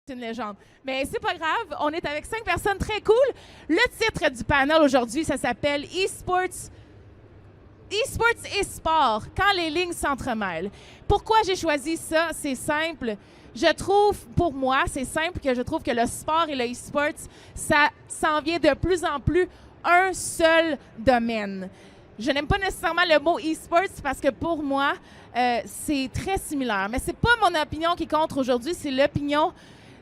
C'est une légende. Mais c'est pas grave, on est avec 5 personnes très cool. Le titre du panel aujourd'hui, ça s'appelle e-sports et sport, quand les lignes s'entremêlent. Pourquoi j'ai choisi ça? C'est simple. Je trouve, pour moi, c'est simple que je trouve que le sport et le e-sports, ça s'en vient de plus en plus un seul domaine. Je n'aime pas nécessairement le mot e-sports parce que pour moi, c'est très similaire. Mais c'est pas mon opinion qui compte aujourd'hui, c'est l'opinion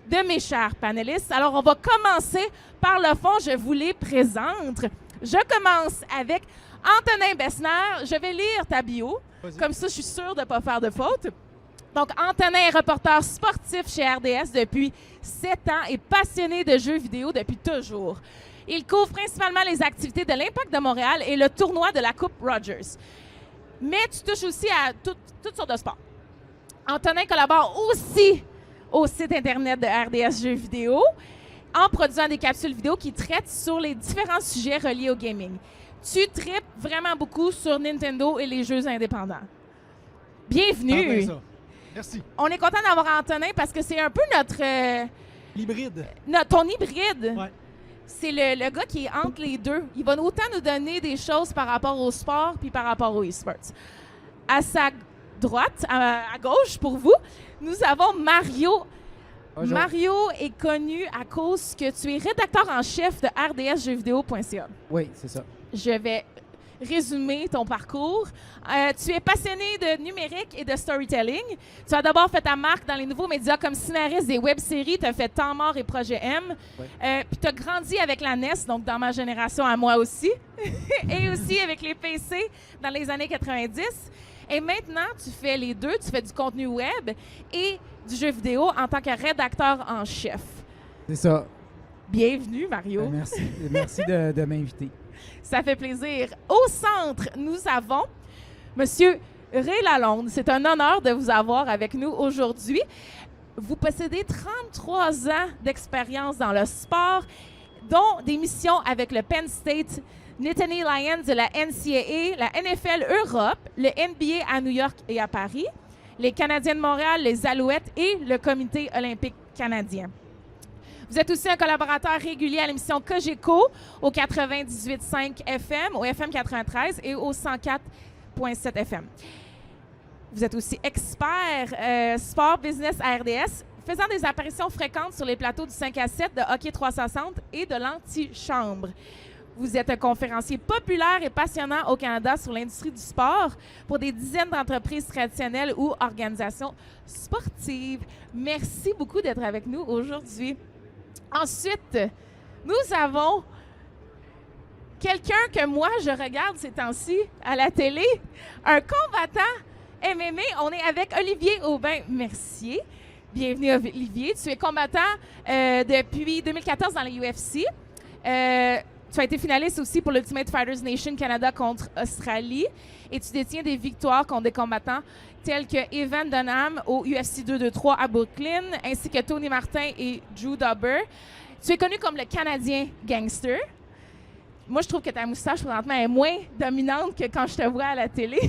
de mes chers panélistes. Alors, on va commencer par le fond. Je vous les présente. Je commence avec Antonin Besnard. Je vais lire ta bio. Comme ça, je suis sûre de ne pas faire de faute. Donc, Antonin est reporter sportif chez RDS depuis 7 ans et passionné de jeux vidéo depuis toujours. Il couvre principalement les activités de l'Impact de Montréal et le tournoi de la Coupe Rogers. Mais tu touches aussi à toutes sortes de sports. Antonin collabore aussi au site Internet de RDS Jeux vidéo en produisant des capsules vidéo qui traitent sur les différents sujets reliés au gaming. Tu tripes vraiment beaucoup sur Nintendo et les jeux indépendants. Bienvenue! Ça. Merci. On est content d'avoir Antonin parce que c'est un peu notre... L'hybride. ton hybride. Ouais. C'est le gars qui est entre les deux. Il va autant nous donner des choses par rapport au sport puis par rapport au e-sports. À sa droite, à gauche pour vous, nous avons Mario. Bonjour. Mario est connu à cause que tu es rédacteur en chef de rdsjeuxvideo.ca. Oui, c'est ça. Je vais résumer ton parcours. Tu es passionné de numérique et de storytelling. Tu as d'abord fait ta marque dans les nouveaux médias comme scénariste des web-séries. Tu as fait Temps mort et Projet M. Ouais. Puis tu as grandi avec la NES, donc dans ma génération à moi aussi. Et aussi avec les PC dans les années 90. Et maintenant, tu fais les deux. Tu fais du contenu web et du jeu vidéo en tant que rédacteur en chef. C'est ça. Bienvenue, Mario. Merci. Merci de m'inviter. Ça fait plaisir. Au centre, nous avons Monsieur Ray Lalonde. C'est un honneur de vous avoir avec nous aujourd'hui. Vous possédez 33 ans d'expérience dans le sport, dont des missions avec le Penn State, Nittany Lions de la NCAA, la NFL Europe, le NBA à New York et à Paris, les Canadiens de Montréal, les Alouettes et le Comité olympique canadien. Vous êtes aussi un collaborateur régulier à l'émission Cogeco au 98.5 FM, au FM 93 et au 104.7 FM. Vous êtes aussi expert sport business à RDS, faisant des apparitions fréquentes sur les plateaux du 5 à 7 de Hockey 360 et de l'Antichambre. Vous êtes un conférencier populaire et passionnant au Canada sur l'industrie du sport pour des dizaines d'entreprises traditionnelles ou organisations sportives. Merci beaucoup d'être avec nous aujourd'hui. Ensuite, nous avons quelqu'un que moi, je regarde ces temps-ci à la télé, un combattant MMA. On est avec Olivier Aubin-Mercier. Bienvenue, Olivier. Tu es combattant depuis 2014 dans les UFC. Tu as été finaliste aussi pour l'Ultimate Fighters Nation Canada contre Australie et tu détiens des victoires contre des combattants tels que Evan Dunham au UFC 223 à Brooklyn, ainsi que Tony Martin et Drew Dober. Tu es connu comme le Canadien gangster. Moi, je trouve que ta moustache, présentement, est moins dominante que quand je te vois à la télé.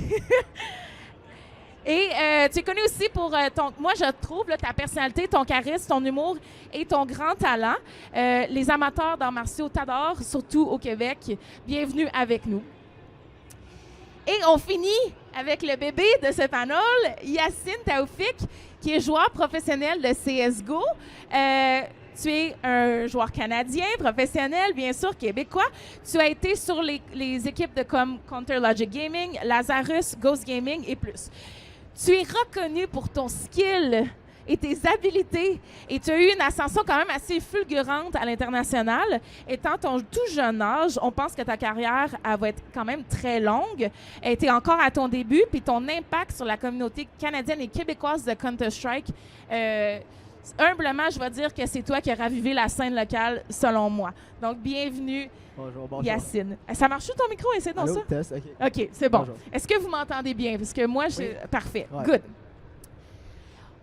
Et tu es connu aussi pour moi, je trouve, là, ta personnalité, ton charisme, ton humour et ton grand talent. Les amateurs d'arts martiaux t'adorent, surtout au Québec. Bienvenue avec nous. Et on finit avec le bébé de ce panel, Yacine Taoufik, qui est joueur professionnel de CSGO. Tu es un joueur canadien, professionnel, bien sûr, québécois. Tu as été sur les équipes de comme Counter Logic Gaming, Lazarus, Ghost Gaming et plus. Tu es reconnu pour ton skill et tes habiletés et tu as eu une ascension quand même assez fulgurante à l'international. Étant ton tout jeune âge, on pense que ta carrière elle va être quand même très longue. Tu es encore à ton début, puis ton impact sur la communauté canadienne et québécoise de Counter-Strike, humblement, je vais dire que c'est toi qui as ravivé la scène locale, selon moi. Donc, bienvenue, Bonjour. Yacine. Ça marche ton micro? Essaie donc ça. Test, OK. OK, c'est bon. Bonjour. Est-ce que vous m'entendez bien? Parce que moi, Oui. parfait. Ouais. Good.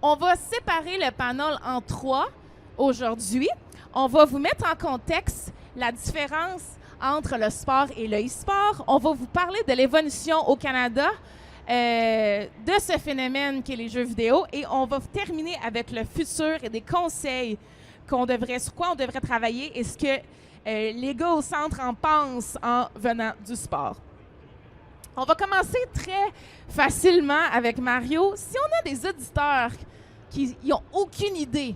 On va séparer le panel en 3 aujourd'hui. On va vous mettre en contexte la différence entre le sport et le e-sport. On va vous parler de l'évolution au Canada de ce phénomène qu'est les jeux vidéo. Et on va terminer avec le futur et des conseils sur quoi on devrait travailler et ce que les gars au centre en pensent en venant du sport. On va commencer très facilement avec Mario. Si on a des auditeurs qui n'ont aucune idée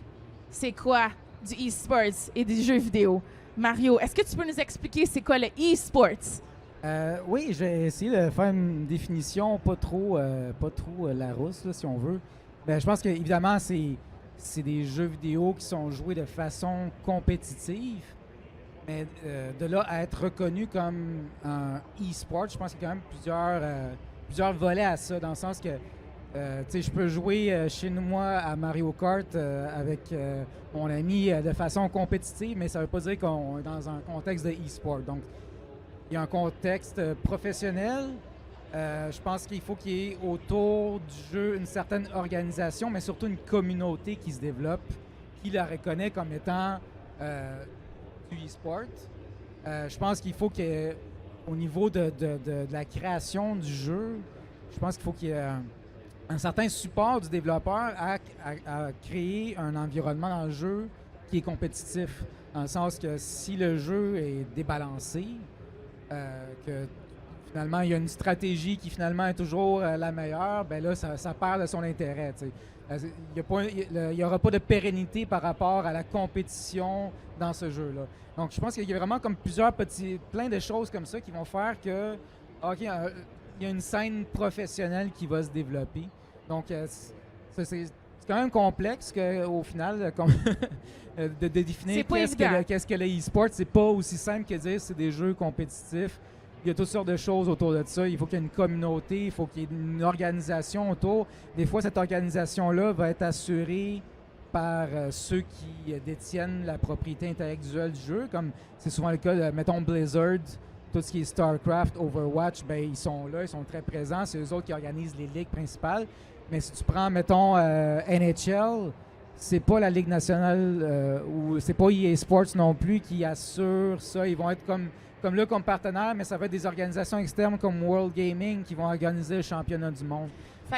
c'est quoi du e-sports et des jeux vidéo, Mario, est-ce que tu peux nous expliquer c'est quoi le e-sports? Oui, je vais essayer de faire une définition pas trop Larousse, là, si on veut. Ben, je pense que évidemment c'est des jeux vidéo qui sont joués de façon compétitive, mais de là à être reconnu comme un e-sport, je pense qu'il y a quand même plusieurs volets à ça, dans le sens que je peux jouer chez moi à Mario Kart avec mon ami de façon compétitive, mais ça ne veut pas dire qu'on est dans un contexte de e-sport. Donc, il y a un contexte professionnel. Je pense qu'il faut qu'il y ait autour du jeu une certaine organisation, mais surtout une communauté qui se développe, qui la reconnaît comme étant du e-sport. Je pense qu'il faut qu'au niveau de la création du jeu, je pense qu'il faut qu'il y ait un certain support du développeur à créer un environnement dans le jeu qui est compétitif. Dans le sens que si le jeu est débalancé, que finalement il y a une stratégie qui finalement est toujours la meilleure, ben là ça perd de son intérêt. Il n'y aura pas de pérennité par rapport à la compétition dans ce jeu-là. Donc je pense qu'il y a vraiment comme plein de choses comme ça qui vont faire que il y a une scène professionnelle qui va se développer. Donc, c'est quand même complexe au final de définir qu'est-ce que le e-sport. C'est pas aussi simple que dire c'est des jeux compétitifs. Il y a toutes sortes de choses autour de ça. Il faut qu'il y ait une communauté, il faut qu'il y ait une organisation autour. Des fois, cette organisation-là va être assurée par ceux qui détiennent la propriété intellectuelle du jeu, comme c'est souvent le cas de, mettons, Blizzard. Tout ce qui est StarCraft, Overwatch, ben ils sont là, ils sont très présents. C'est eux autres qui organisent les ligues principales. Mais si tu prends, mettons, NHL, c'est pas la Ligue nationale ou c'est pas EA Sports non plus qui assure ça. Ils vont être comme partenaire, mais ça va être des organisations externes comme World Gaming qui vont organiser le championnat du monde.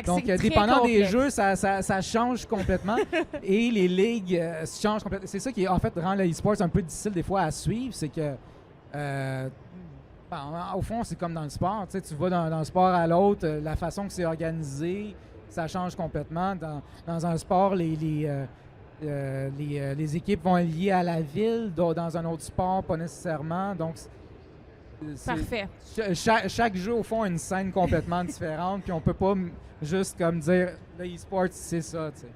Donc, dépendant des jeux, ça change complètement. Et les ligues changent complètement. C'est ça qui, en fait, rend le e-sport un peu difficile des fois à suivre. C'est que au fond, c'est comme dans le sport. Tu vas dans le sport à l'autre, la façon que c'est organisé, ça change complètement. Dans un sport, les équipes vont être liées à la ville. Dans un autre sport, pas nécessairement. Donc, parfait. Chaque jeu, au fond, a une scène complètement différente. Puis on peut pas juste comme dire le e-sport, c'est ça. T'sais.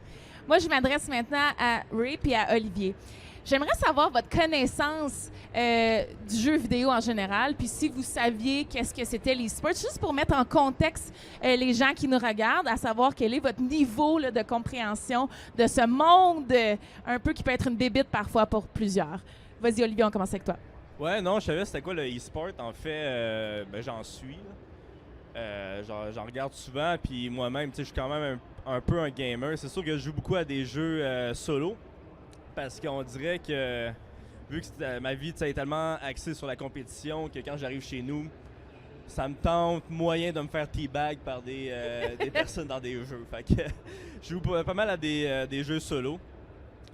Moi, je m'adresse maintenant à Ray et à Olivier. J'aimerais savoir votre connaissance du jeu vidéo en général, puis si vous saviez qu'est-ce que c'était l'e-sport, juste pour mettre en contexte les gens qui nous regardent, à savoir quel est votre niveau là, de compréhension de ce monde un peu qui peut être une bébite parfois pour plusieurs. Vas-y, Olivier, on commence avec toi. Ouais, non, je savais c'était quoi le e-sport. En fait, j'en suis. J'en regarde souvent, puis moi-même, je suis quand même un peu un gamer. C'est sûr que je joue beaucoup à des jeux solo, parce qu'on dirait que, vu que ma vie est tellement axée sur la compétition, que quand j'arrive chez nous, ça me tente moyen de me faire teabag par des personnes dans des jeux. Fait que je joue pas mal à des jeux solo,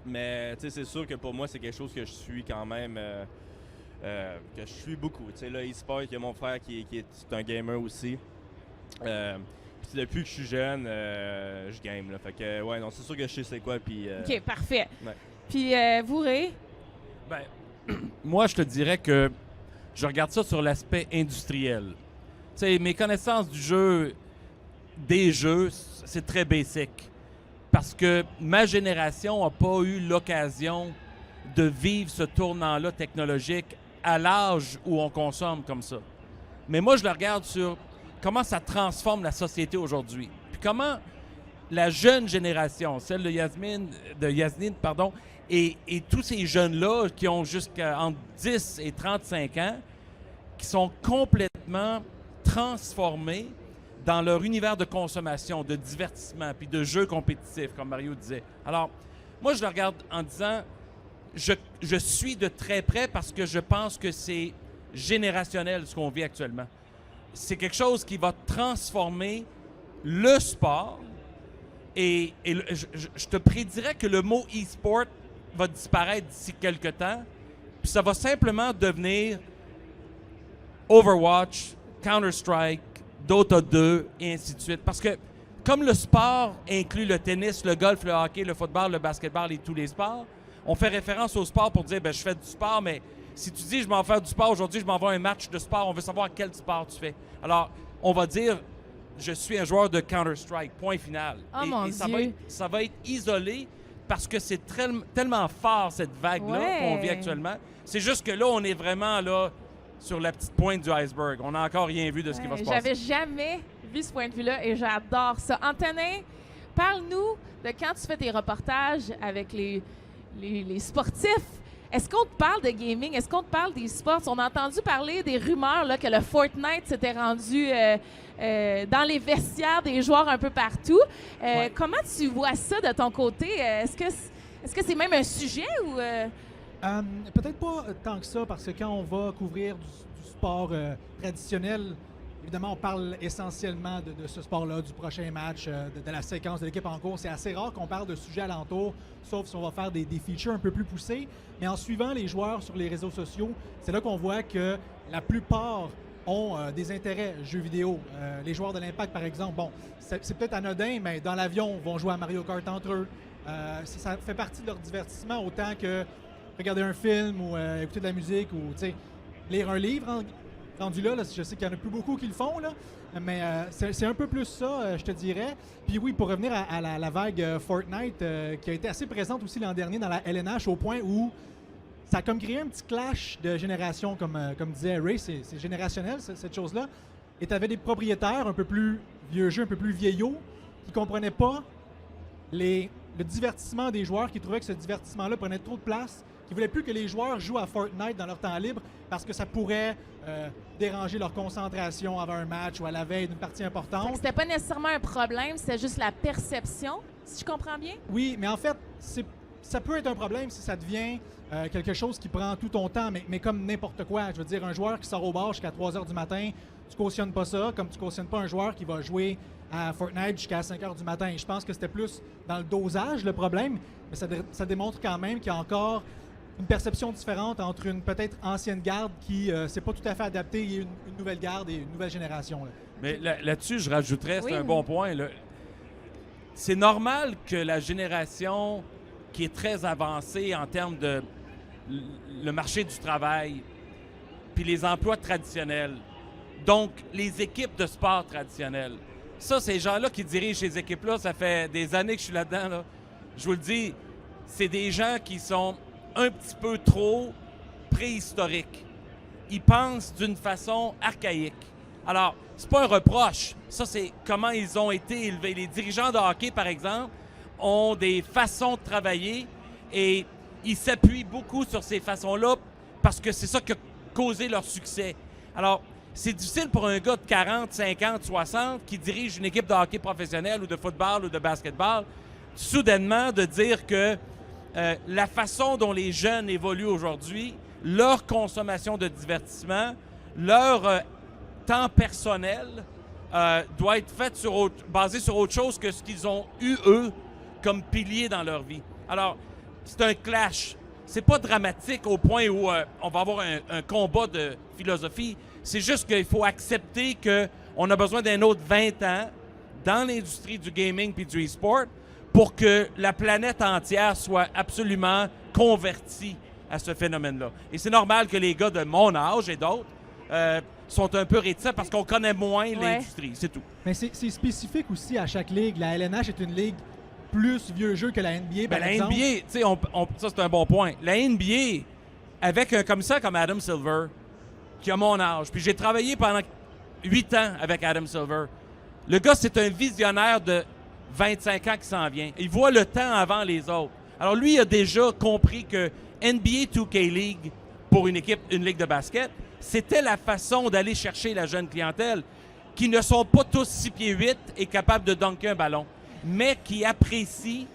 mais c'est sûr que pour moi, c'est quelque chose que je suis quand même... que je suis beaucoup. Tu sais, là, e-sport, il y a mon frère qui est un gamer aussi. Puis depuis que je suis jeune, je game. Là. Fait que, ouais, non, c'est sûr que je sais c'est quoi. Puis, OK, parfait. Ouais. Puis, vous, Ray? Ben, moi, je te dirais que je regarde ça sur l'aspect industriel. Tu sais, mes connaissances des jeux, c'est très basic. Parce que ma génération n'a pas eu l'occasion de vivre ce tournant-là technologique à l'âge où on consomme comme ça. Mais moi, je le regarde sur comment ça transforme la société aujourd'hui. Puis comment la jeune génération, celle de Yasmine, et tous ces jeunes-là qui ont entre 10 et 35 ans, qui sont complètement transformés dans leur univers de consommation, de divertissement, puis de jeux compétitifs, comme Mario disait. Alors, moi, je le regarde en disant... Je suis de très près parce que je pense que c'est générationnel ce qu'on vit actuellement. C'est quelque chose qui va transformer le sport. Et je te prédirais que le mot e-sport va disparaître d'ici quelques temps. Puis ça va simplement devenir Overwatch, Counter-Strike, Dota 2 et ainsi de suite. Parce que comme le sport inclut le tennis, le golf, le hockey, le football, le basketball et tous les sports, on fait référence au sport pour dire, ben je fais du sport, mais si tu dis je m'en fais du sport aujourd'hui, je m'en vais à un match de sport, on veut savoir quel sport tu fais. Alors, on va dire, je suis un joueur de Counter-Strike, point final. Oh mon Dieu. Ça va être isolé parce que c'est tellement fort, cette vague-là qu'on vit actuellement. C'est juste que là, on est vraiment là sur la petite pointe du iceberg. On n'a encore rien vu de ce qui va se passer. J'avais jamais vu ce point de vue-là et j'adore ça. Antonin, parle-nous de quand tu fais tes reportages avec les sportifs. Est-ce qu'on te parle de gaming? Est-ce qu'on te parle des sports? On a entendu parler des rumeurs là, que le Fortnite s'était rendu dans les vestiaires des joueurs un peu partout. Comment tu vois ça de ton côté? Est-ce que c'est même un sujet ou... Peut-être pas tant que ça, parce que quand on va couvrir du sport traditionnel, évidemment, on parle essentiellement de ce sport-là, du prochain match, de la séquence de l'équipe en cours. C'est assez rare qu'on parle de sujets alentours, sauf si on va faire des features un peu plus poussés. Mais en suivant les joueurs sur les réseaux sociaux, c'est là qu'on voit que la plupart ont des intérêts jeux vidéo. Les joueurs de l'Impact, par exemple, bon, c'est peut-être anodin, mais dans l'avion, vont jouer à Mario Kart entre eux. Ça fait partie de leur divertissement autant que regarder un film ou écouter de la musique ou lire un livre. Rendu là, je sais qu'il n'y en a plus beaucoup qui le font, là, mais c'est un peu plus ça, je te dirais. Puis oui, pour revenir à la vague Fortnite, qui a été assez présente aussi l'an dernier dans la LNH, au point où ça a comme créé un petit clash de génération, comme disait Ray, c'est générationnel, cette chose-là. Et tu avais des propriétaires un peu plus vieux jeux, un peu plus vieillots, qui ne comprenaient pas le divertissement des joueurs, qui trouvaient que ce divertissement-là prenait trop de place, qui ne voulaient plus que les joueurs jouent à Fortnite dans leur temps libre parce que ça pourrait déranger leur concentration avant un match ou à la veille d'une partie importante. C'était pas nécessairement un problème, c'était juste la perception, si je comprends bien? Oui, mais en fait, ça peut être un problème si ça devient quelque chose qui prend tout ton temps, mais comme n'importe quoi. Je veux dire, un joueur qui sort au bar jusqu'à 3 h du matin, tu cautionnes pas ça, comme tu cautionnes pas un joueur qui va jouer à Fortnite jusqu'à 5 h du matin. Je pense que c'était plus dans le dosage, le problème, mais ça démontre quand même qu'il y a encore une perception différente entre une peut-être ancienne garde qui s'est pas tout à fait adaptée et une nouvelle garde et une nouvelle génération. Là. Mais là-dessus, je rajouterais, c'est Oui. un bon point. Là. C'est normal que la génération qui est très avancée en termes de le marché du travail puis les emplois traditionnels, donc les équipes de sport traditionnelles, ça, ces gens-là qui dirigent ces équipes-là, ça fait des années que je suis là-dedans. Là. Je vous le dis, c'est des gens qui sont un petit peu trop préhistoriques. Ils pensent d'une façon archaïque. Alors, c'est pas un reproche. Ça, c'est comment ils ont été élevés. Les dirigeants de hockey, par exemple, ont des façons de travailler et ils s'appuient beaucoup sur ces façons-là parce que c'est ça qui a causé leur succès. Alors, c'est difficile pour un gars de 40, 50, 60 qui dirige une équipe de hockey professionnelle ou de football ou de basketball, soudainement de dire que la façon dont les jeunes évoluent aujourd'hui, leur consommation de divertissement, leur temps personnel doit être fait basé sur autre chose que ce qu'ils ont eu, eux, comme pilier dans leur vie. Alors, c'est un clash. C'est pas dramatique au point où on va avoir un combat de philosophie. C'est juste qu'il faut accepter qu'on a besoin d'un autre 20 ans dans l'industrie du gaming puis du e-sport pour que la planète entière soit absolument convertie à ce phénomène-là. Et c'est normal que les gars de mon âge et d'autres sont un peu réticents parce qu'on connaît moins l'industrie, c'est tout. Mais c'est spécifique aussi à chaque ligue. La LNH est une ligue plus vieux jeu que la NBA, par exemple. La NBA, tu sais, ça c'est un bon point. La NBA, avec un commissaire comme Adam Silver, qui a mon âge, puis j'ai travaillé pendant 8 ans avec Adam Silver. Le gars, c'est un visionnaire de 25 ans qui s'en vient. Il voit le temps avant les autres. Alors lui, il a déjà compris que NBA 2K League, pour une ligue de basket, c'était la façon d'aller chercher la jeune clientèle qui ne sont pas tous 6 pieds 8 et capables de dunker un ballon, mais qui apprécient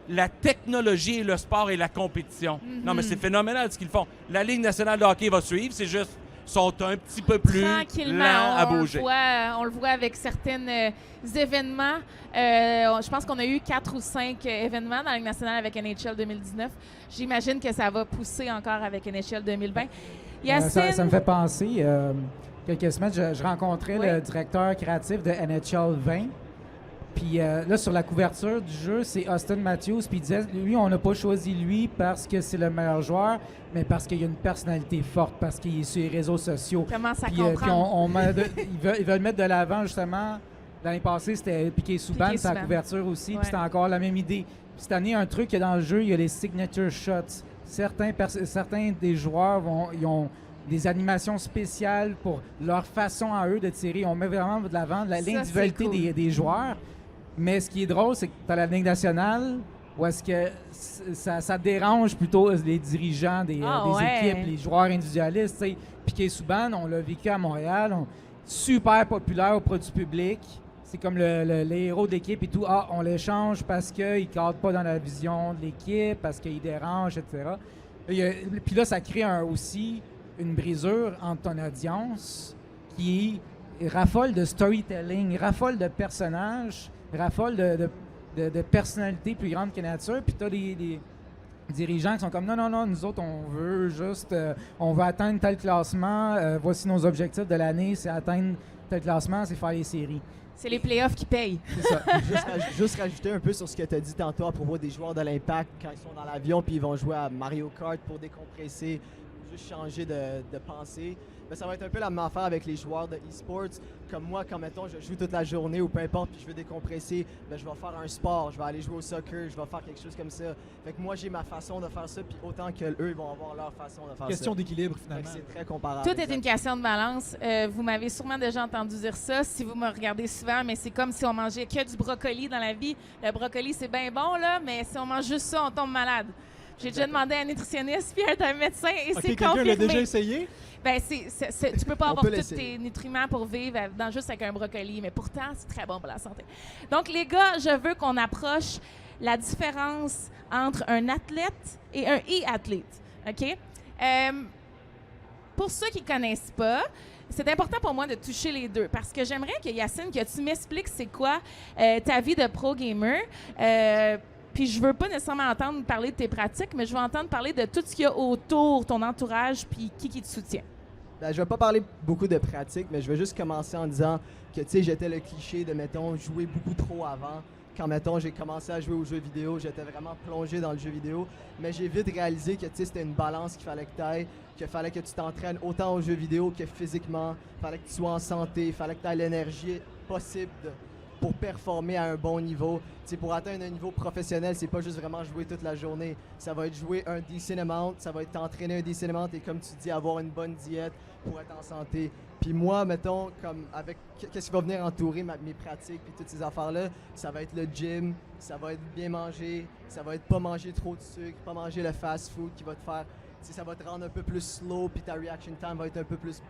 la technologie et le sport et la compétition. Non, mais c'est phénoménal ce qu'ils font. La Ligue nationale de hockey va suivre, c'est juste sont un petit peu plus tranquillement, lents à on bouger. On le voit avec certains événements. Je pense qu'on a eu 4 ou 5 événements dans la Ligue nationale avec NHL 2019. J'imagine que ça va pousser encore avec NHL 2020. Yacine, Ça me fait penser, quelques semaines, je rencontrais Oui. le directeur créatif de NHL 20. Puis là, sur la couverture du jeu, c'est Austin Matthews. Puis il disait, lui, on n'a pas choisi lui parce que c'est le meilleur joueur, mais parce qu'il a une personnalité forte, parce qu'il est sur les réseaux sociaux. commence à Puis, comprendre. ils veulent mettre de l'avant, justement. L'année passée, c'était Piquet Souban, Piquet sa Subban. couverture aussi. Ouais. Puis c'était encore la même idée. Puis cette année, un truc qu'il y a dans le jeu, il y a les signature shots. Certains des joueurs ils ont des animations spéciales pour leur façon à eux de tirer. On met vraiment de l'avant Ça, l'individualité c'est cool. des joueurs. Mais ce qui est drôle, c'est que tu as la Ligue nationale où est-ce que ça dérange plutôt les dirigeants des ouais. équipes, les joueurs individualistes. T'sais. Piquet Souban, on l'a vécu à Montréal, super populaire auprès du public. C'est comme les héros de l'équipe et tout. Ah, on l'échange parce qu'il ne cadre pas dans la vision de l'équipe, parce qu'il dérange, etc. Puis là, ça crée aussi une brisure entre ton audience qui raffole de storytelling, raffole de personnages, raffole de personnalités plus grandes que nature. Puis tu as des dirigeants qui sont comme non, nous autres, on veut juste, on veut atteindre tel classement, voici nos objectifs de l'année, c'est atteindre tel classement, c'est faire les séries. C'est les playoffs qui payent. C'est ça. Juste rajouter un peu sur ce que tu as dit tantôt à propos des joueurs de l'Impact quand ils sont dans l'avion puis ils vont jouer à Mario Kart pour décompresser, juste changer de pensée. Ben, ça va être un peu la même affaire avec les joueurs de e-sports. Comme moi, quand mettons, je joue toute la journée ou peu importe, puis je veux décompresser, ben, je vais faire un sport, je vais aller jouer au soccer, je vais faire quelque chose comme ça. Fait que moi, j'ai ma façon de faire ça, puis autant qu'eux, ils vont avoir leur façon de faire Question ça. d'équilibre, Fait finalement. que c'est très comparable. Tout est exact. une question de balance. Vous m'avez sûrement déjà entendu dire ça si vous me regardez souvent, mais c'est comme si on mangeait que du brocoli dans la vie. Le brocoli, c'est bien bon, là, mais si on mange juste ça, on tombe malade. J'ai déjà demandé à un nutritionniste puis à un médecin et Ok, c'est quelqu'un l'a confirmé. déjà essayé? Ben, tu peux pas On avoir peut tous l'essayer. tes nutriments pour vivre juste avec un brocoli, mais pourtant, c'est très bon pour la santé. Donc, les gars, je veux qu'on approche la différence entre un athlète et un e-athlète. OK? Pour ceux qui ne connaissent pas, c'est important pour moi de toucher les deux parce que j'aimerais que Yacine, que tu m'expliques c'est quoi ta vie de pro gamer. Puis je veux pas nécessairement entendre parler de tes pratiques, mais je veux entendre parler de tout ce qu'il y a autour, ton entourage, puis qui te soutient. Ben, je vais pas parler beaucoup de pratique, mais je vais juste commencer en disant que, tu sais, j'étais le cliché de, mettons, jouer beaucoup trop avant. Quand, mettons, j'ai commencé à jouer aux jeux vidéo, j'étais vraiment plongé dans le jeu vidéo. Mais j'ai vite réalisé que, tu sais, c'était une balance qu'il fallait que tu ailles, qu'il fallait que tu t'entraînes autant aux jeux vidéo que physiquement. Il fallait que tu sois en santé, il fallait que tu aies l'énergie possible pour performer à un bon niveau. Tu sais, pour atteindre un niveau professionnel, c'est pas juste vraiment jouer toute la journée. Ça va être jouer un decent amount, ça va être t'entraîner un decent amount et, comme tu dis, avoir une bonne diète pour être en santé. Puis moi, mettons, comme avec qu'est-ce qui va venir entourer mes pratiques puis toutes ces affaires-là, ça va être le gym, ça va être bien manger, ça va être pas manger trop de sucre, pas manger le fast-food qui va te faire, tu sais, ça va te rendre un peu plus slow puis ta reaction time va être un peu plus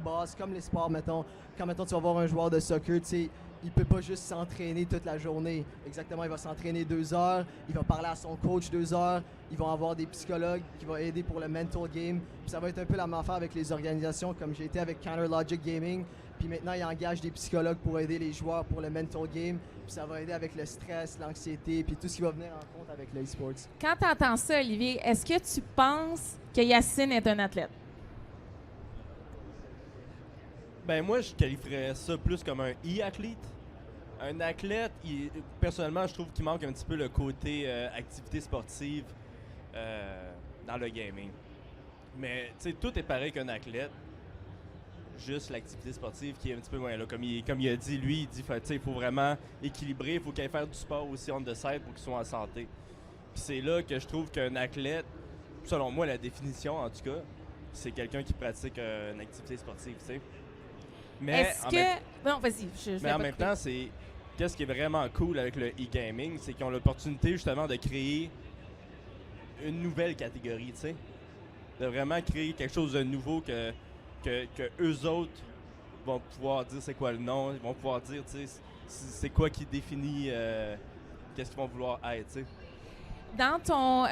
basse, comme les sports, mettons. Quand, mettons, tu vas voir un joueur de soccer, tu sais, il peut pas juste s'entraîner toute la journée. Exactement, il va s'entraîner 2 heures, il va parler à son coach 2 heures, ils vont avoir des psychologues qui vont aider pour le mental game. Puis ça va être un peu la même affaire avec les organisations, comme j'ai été avec Counter Logic Gaming. Puis maintenant, ils engagent des psychologues pour aider les joueurs pour le mental game. Puis ça va aider avec le stress, l'anxiété, puis tout ce qui va venir en compte avec l'e-sports. Quand tu entends ça, Olivier, est-ce que tu penses que Yacine est un athlète? Ben moi, je qualifierais ça plus comme un e-athlète. Un athlète, personnellement, je trouve qu'il manque un petit peu le côté activité sportive dans le gaming. Mais, tu sais, tout est pareil qu'un athlète. Juste l'activité sportive qui est un petit peu moins là. Comme il a dit, lui, il dit, tu sais, il faut vraiment équilibrer, il faut qu'il aille faire du sport aussi on the side pour qu'il soit en santé. Puis c'est là que je trouve qu'un athlète, selon moi, la définition, en tout cas, c'est quelqu'un qui pratique une activité sportive, tu sais. Mais Est-ce que... Non, vas-y. mais en même temps, c'est qu'est-ce qui est vraiment cool avec le e-gaming, c'est qu'ils ont l'opportunité justement de créer une nouvelle catégorie, tu sais. De vraiment créer quelque chose de nouveau que eux autres vont pouvoir dire c'est quoi le nom, ils vont pouvoir dire, tu sais, c'est quoi qui définit qu'est-ce qu'ils vont vouloir être, tu sais. dans ton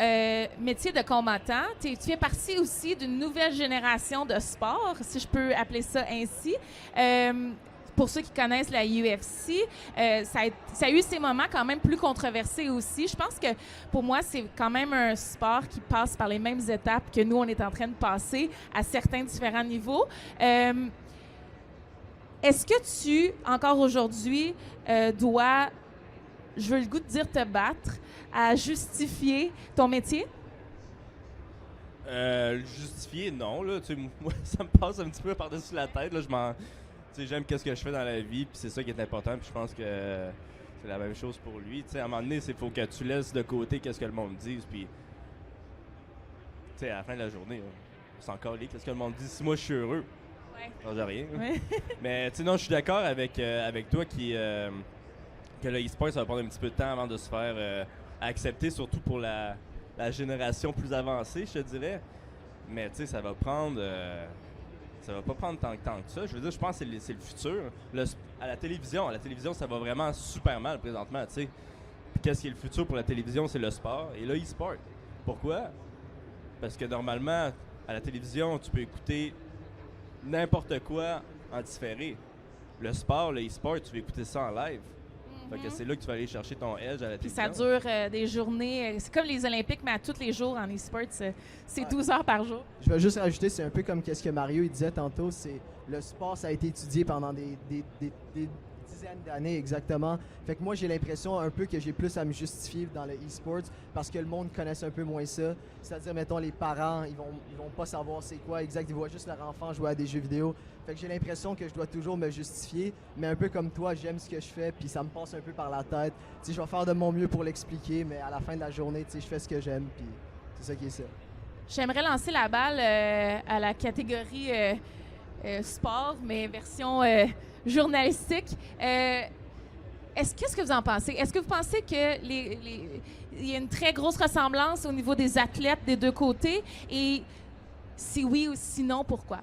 métier de combattant, tu fais partie aussi d'une nouvelle génération de sport, si je peux appeler ça ainsi. Pour ceux qui connaissent la UFC, ça a eu ses moments quand même plus controversés aussi. Je pense que pour moi, c'est quand même un sport qui passe par les mêmes étapes que nous, on est en train de passer à certains différents niveaux. Est-ce que tu, encore aujourd'hui, dois, je veux le goût de dire te battre, à justifier ton métier? Justifier, non. Là, moi, ça me passe un petit peu par-dessus la tête. Là, j'aime qu'est-ce que je fais dans la vie, puis c'est ça qui est important. Puis je pense que c'est la même chose pour lui. À un moment donné, il faut que tu laisses de côté qu'est-ce que le monde dit. Puis, à la fin de la journée, c'est encore lié. Qu'est-ce que le monde dit? Si moi, je suis heureux, ça change rien. Ouais. Mais non, je suis d'accord avec toi que le e-sport, ça va prendre un petit peu de temps avant de se faire accepter, surtout pour la génération plus avancée, je te dirais. Mais ça va prendre... ça va pas prendre tant que ça. Je veux dire, je pense que c'est le futur. À la télévision, ça va vraiment super mal présentement, tu sais. Puis qu'est-ce qui est le futur pour la télévision? C'est le sport et le e-sport. Pourquoi? Parce que normalement, à la télévision, tu peux écouter n'importe quoi en différé. Le sport, le e-sport, tu veux écouter ça en live. Fait que c'est là que tu vas aller chercher ton edge à la Puis télévision. ça dure des journées. C'est comme les Olympiques, mais à tous les jours en e-sport. C'est 12 heures par jour. Je vais juste rajouter, c'est un peu comme ce que Mario il disait tantôt, c'est le sport, ça a été étudié pendant des dizaines d'années exactement. Fait que moi, j'ai l'impression un peu que j'ai plus à me justifier dans le e-sport parce que le monde connaisse un peu moins ça. C'est-à-dire, mettons, les parents, ils vont pas savoir c'est quoi exact, ils voient juste leur enfant jouer à des jeux vidéo. Fait que j'ai l'impression que je dois toujours me justifier, mais un peu comme toi, j'aime ce que je fais, puis ça me passe un peu par la tête. Je vais faire de mon mieux pour l'expliquer, mais à la fin de la journée, je fais ce que j'aime, puis c'est ça qui est ça. J'aimerais lancer la balle à la catégorie sport, mais version journalistique. Qu'est-ce que vous en pensez? Est-ce que vous pensez que il y a une très grosse ressemblance au niveau des athlètes des deux côtés? Et si oui ou sinon, pourquoi?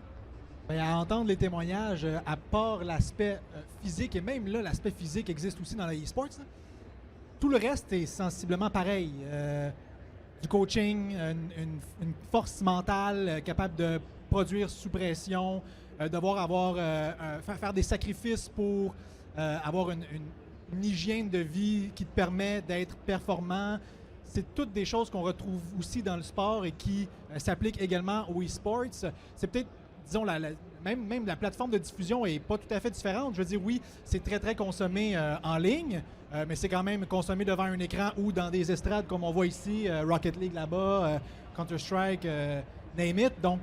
Bien, à entendre les témoignages, à part l'aspect physique, et même là, l'aspect physique existe aussi dans le e-sports, là, tout le reste est sensiblement pareil. Du coaching, une force mentale capable de produire sous pression, devoir faire des sacrifices pour avoir une hygiène de vie qui te permet d'être performant. C'est toutes des choses qu'on retrouve aussi dans le sport et qui s'appliquent également au e-sports. C'est peut-être, disons, même la plateforme de diffusion est pas tout à fait différente. Je veux dire, oui, c'est très, très consommé en ligne, mais c'est quand même consommé devant un écran ou dans des estrades comme on voit ici, Rocket League là-bas, Counter-Strike, name it. Donc,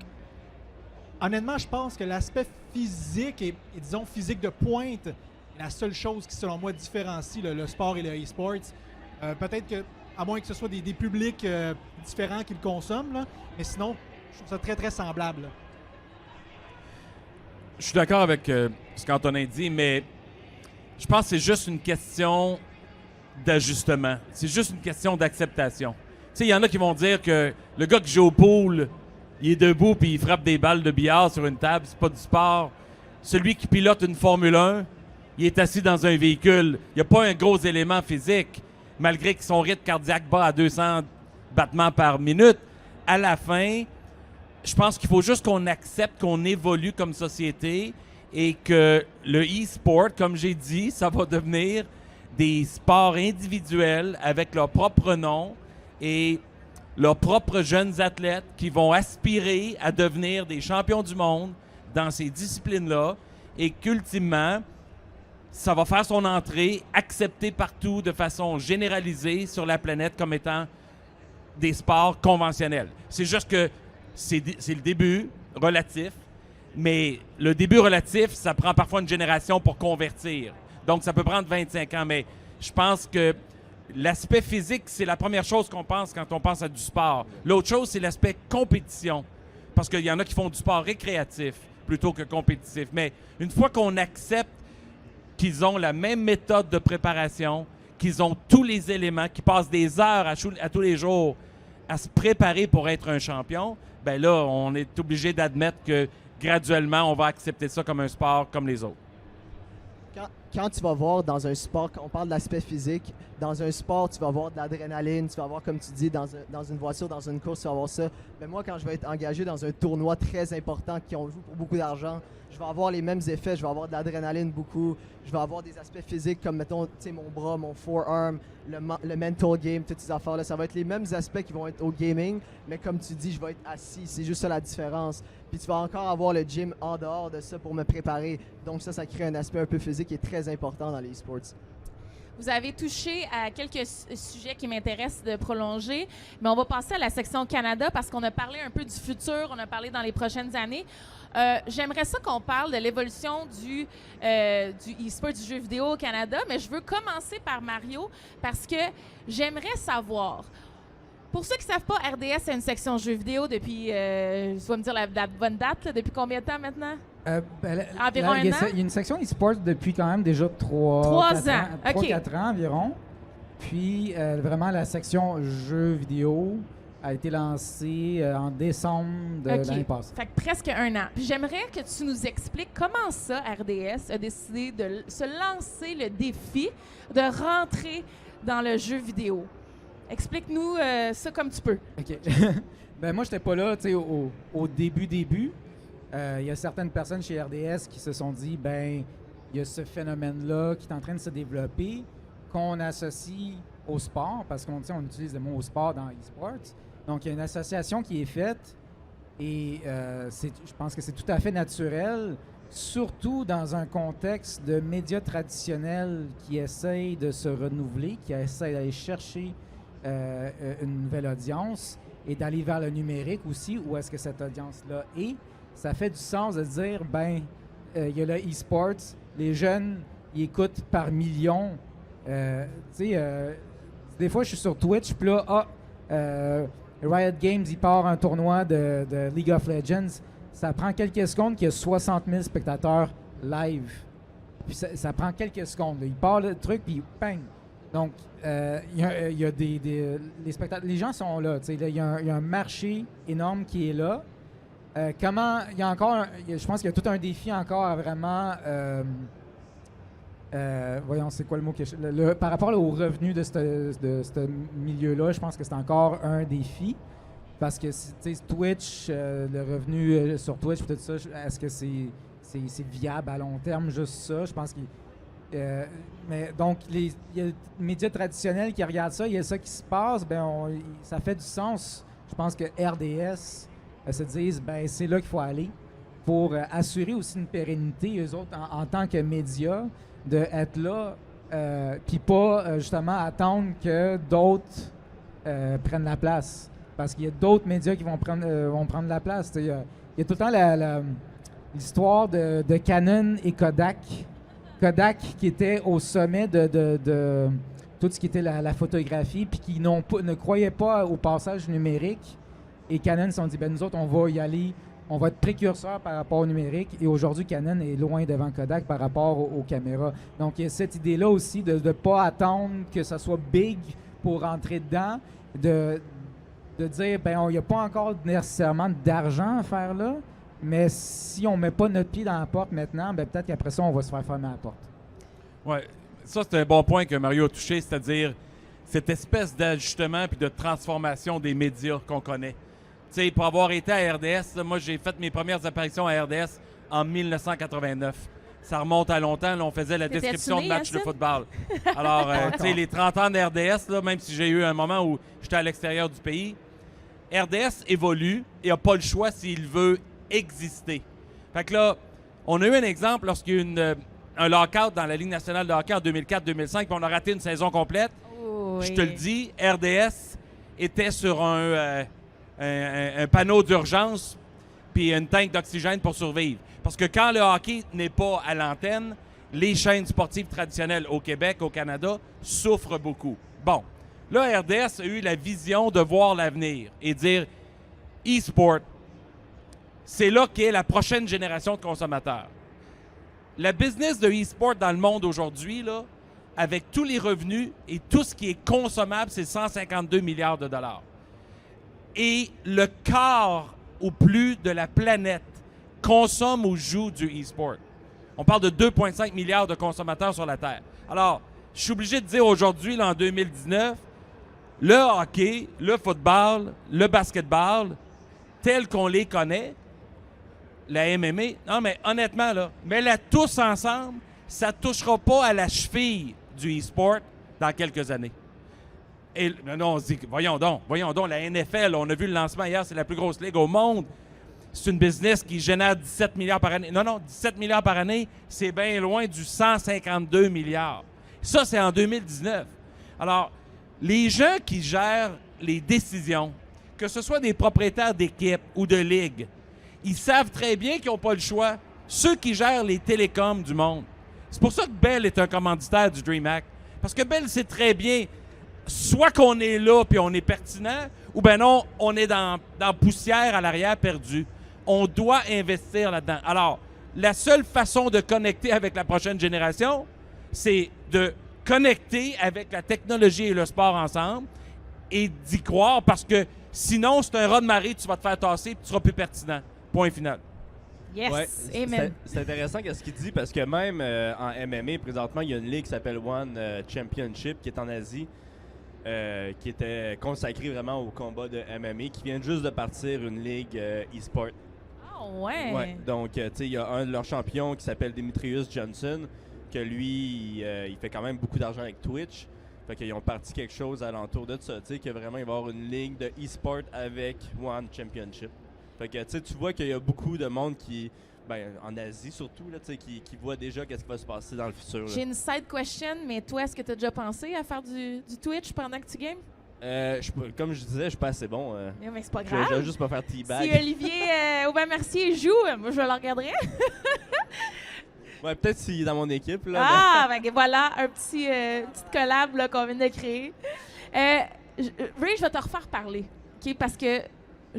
honnêtement, je pense que l'aspect physique et disons physique de pointe est la seule chose qui, selon moi, différencie le sport et le e-sports. Peut-être que, à moins que ce soit des publics différents qui le consomment, là, mais sinon, je trouve ça très, très semblable. Là. Je suis d'accord avec ce qu'Antonin dit, mais je pense que c'est juste une question d'ajustement. C'est juste une question d'acceptation. Tu sais, il y en a qui vont dire que le gars qui joue au pool, il est debout puis il frappe des balles de billard sur une table, c'est pas du sport. Celui qui pilote une Formule 1, il est assis dans un véhicule. Il n'y a pas un gros élément physique, malgré que son rythme cardiaque bat à 200 battements par minute. À la fin, je pense qu'il faut juste qu'on accepte qu'on évolue comme société et que le e-sport, comme j'ai dit, ça va devenir des sports individuels avec leur propre nom et leurs propres jeunes athlètes qui vont aspirer à devenir des champions du monde dans ces disciplines-là et qu'ultimement, ça va faire son entrée, accepté partout de façon généralisée sur la planète comme étant des sports conventionnels. C'est juste que c'est le début relatif, mais le début relatif, ça prend parfois une génération pour convertir. Donc, ça peut prendre 25 ans, mais je pense que l'aspect physique, c'est la première chose qu'on pense quand on pense à du sport. L'autre chose, c'est l'aspect compétition, parce qu'il y en a qui font du sport récréatif plutôt que compétitif. Mais une fois qu'on accepte qu'ils ont la même méthode de préparation, qu'ils ont tous les éléments, qu'ils passent des heures à tous les jours à se préparer pour être un champion, ben là, on est obligé d'admettre que graduellement, on va accepter ça comme un sport comme les autres. quand tu vas voir dans un sport, quand on parle de l'aspect physique, dans un sport, tu vas avoir de l'adrénaline, tu vas avoir, comme tu dis, dans une voiture, dans une course, tu vas avoir ça. Mais moi, quand je vais être engagé dans un tournoi très important qui on joue pour beaucoup d'argent, je vais avoir les mêmes effets, je vais avoir de l'adrénaline beaucoup, je vais avoir des aspects physiques comme, mettons, tu sais, mon bras, mon forearm, le mental game, toutes ces affaires-là. Ça va être les mêmes aspects qui vont être au gaming, mais comme tu dis, je vais être assis. C'est juste ça la différence. Puis tu vas encore avoir le gym en dehors de ça pour me préparer. Donc ça crée un aspect un peu physique qui est très important dans les e-sports. Vous avez touché à quelques sujets qui m'intéressent de prolonger, mais on va passer à la section Canada parce qu'on a parlé un peu du futur, on a parlé dans les prochaines années. J'aimerais ça qu'on parle de l'évolution du e-sport, du jeu vidéo au Canada, mais je veux commencer par Mario parce que j'aimerais savoir, pour ceux qui ne savent pas, RDS a une section jeux vidéo depuis, tu vas me dire la bonne date, là, depuis combien de temps maintenant? Environ il y un an? a une section e-sport depuis quand même déjà 3 ans. OK. 3-4 ans environ. Puis vraiment la section jeux vidéo a été lancée en décembre de l'année passée. Fait que presque un an. Puis j'aimerais que tu nous expliques comment ça, RDS, a décidé de se lancer le défi de rentrer dans le jeu vidéo. Explique-nous ça comme tu peux. OK. Ben moi, j'étais pas là, tu sais, au début. Il y a certaines personnes chez RDS qui se sont dit, ben, il y a ce phénomène-là qui est en train de se développer, qu'on associe au sport, parce qu'on utilise le mot au sport dans e-sports. Donc, il y a une association qui est faite et je pense que c'est tout à fait naturel, surtout dans un contexte de médias traditionnels qui essayent de se renouveler, qui essayent d'aller chercher une nouvelle audience et d'aller vers le numérique aussi, où est-ce que cette audience-là est. Ça fait du sens de dire, ben, il y a le e-sports, les jeunes, ils écoutent par millions. Tu sais, des fois, je suis sur Twitch, puis là, Riot Games, il part un tournoi de League of Legends. Ça prend quelques secondes qu'il y a 60 000 spectateurs live. Puis ça prend quelques secondes. Là. Il part le truc, puis bang! Donc, il y a les spectateurs, les gens sont là. Il y a un marché énorme qui est là. Il y a encore, je pense qu'il y a tout un défi encore à vraiment, voyons, c'est quoi le mot que par rapport aux revenus de ce milieu-là, je pense que c'est encore un défi. Parce que, tu sais, Twitch, le revenu sur Twitch, tout ça, est-ce que c'est viable à long terme, juste ça? Je pense mais donc, il y a les médias traditionnels qui regardent ça, il y a ça qui se passe, ça fait du sens. Je pense que RDS se disent, ben c'est là qu'il faut aller pour assurer aussi une pérennité, eux autres, en tant que médias, d'être là, puis pas justement attendre que d'autres prennent la place. Parce qu'il y a d'autres médias qui vont prendre la place. Il y a tout le temps l'histoire de Canon et Kodak. Kodak qui était au sommet de tout ce qui était la photographie, puis qui ne croyaient pas au passage numérique. Et Canon se sont dit, ben nous autres, on va y aller, on va être précurseur par rapport au numérique. Et aujourd'hui, Canon est loin devant Kodak par rapport aux caméras. Donc, il y a cette idée-là aussi de ne pas attendre que ça soit big pour rentrer dedans, de dire, ben il n'y a pas encore nécessairement d'argent à faire là, mais si on ne met pas notre pied dans la porte maintenant, ben peut-être qu'après ça, on va se faire fermer la porte. Oui, ça, c'est un bon point que Mario a touché, c'est-à-dire cette espèce d'ajustement puis de transformation des médias qu'on connaît. Tu sais, pour avoir été à RDS, là, moi, j'ai fait mes premières apparitions à RDS en 1989. Ça remonte à longtemps. Là, on faisait la description de matchs de football. Alors, tu sais, les 30 ans d'RDS, là, même si j'ai eu un moment où j'étais à l'extérieur du pays, RDS évolue et n'a pas le choix s'il veut exister. Fait que là, on a eu un exemple lorsqu'il y a eu un lockout dans la Ligue nationale de hockey en 2004-2005, puis on a raté une saison complète. Oh, oui. Je te le dis, RDS était sur un panneau d'urgence puis une tank d'oxygène pour survivre. Parce que quand le hockey n'est pas à l'antenne, les chaînes sportives traditionnelles au Québec, au Canada, souffrent beaucoup. Bon, là, RDS a eu la vision de voir l'avenir et dire e-sport, c'est là qu'est la prochaine génération de consommateurs. La business de e-sport dans le monde aujourd'hui, là, avec tous les revenus et tout ce qui est consommable, c'est 152 milliards de dollars. Et le quart ou plus de la planète consomme ou joue du e-sport. On parle de 2,5 milliards de consommateurs sur la Terre. Alors, je suis obligé de dire aujourd'hui, là, en 2019, le hockey, le football, le basketball, tel qu'on les connaît, la MMA, non, mais honnêtement, là, mets-la tous ensemble, ça ne touchera pas à la cheville du e-sport dans quelques années. Et non, on se dit, voyons donc, la NFL, on a vu le lancement hier, c'est la plus grosse ligue au monde. C'est une business qui génère 17 milliards par année. Non, 17 milliards par année, c'est bien loin du 152 milliards. Ça, c'est en 2019. Alors, les gens qui gèrent les décisions, que ce soit des propriétaires d'équipes ou de ligues, ils savent très bien qu'ils n'ont pas le choix. Ceux qui gèrent les télécoms du monde. C'est pour ça que Bell est un commanditaire du DreamHack. Parce que Bell sait très bien, soit qu'on est là puis on est pertinent, ou ben non, on est dans poussière à l'arrière perdu. On doit investir là-dedans. Alors, la seule façon de connecter avec la prochaine génération, c'est de connecter avec la technologie et le sport ensemble et d'y croire parce que sinon, c'est un raz de marée, tu vas te faire tasser et tu seras plus pertinent. Point final. Yes, Ouais, amen. c'est intéressant ce qu'il dit parce que même en MMA, présentement, il y a une ligue qui s'appelle One Championship qui est en Asie, qui était consacrée vraiment au combat de MMA, qui vient juste de partir une ligue e-sport. Ah ouais. Ouais, donc, tu sais, il y a un de leurs champions qui s'appelle Demetrius Johnson, que lui, il fait quand même beaucoup d'argent avec Twitch. Fait qu'ils ont parti quelque chose alentour de ça, tu sais, que vraiment, il va y avoir une ligue de e-sport avec One Championship. Fait que, tu sais, tu vois qu'il y a beaucoup de monde qui, ben, en Asie surtout, là, tu sais, qui voit déjà qu'est-ce qui va se passer dans le futur. Là. J'ai une side question, mais toi, est-ce que tu as déjà pensé à faire du Twitch pendant que tu games? Comme je disais, je suis pas assez bon. Mais c'est pas Je vais grave. juste pas faire teabag. Si Olivier Aubin-Mercier joue, moi, je le regarderai. Ouais, peut-être s'il est dans mon équipe. Là, Ah, ben voilà, un petite collab là, qu'on vient de créer. Ray, je vais te refaire parler, OK? Parce que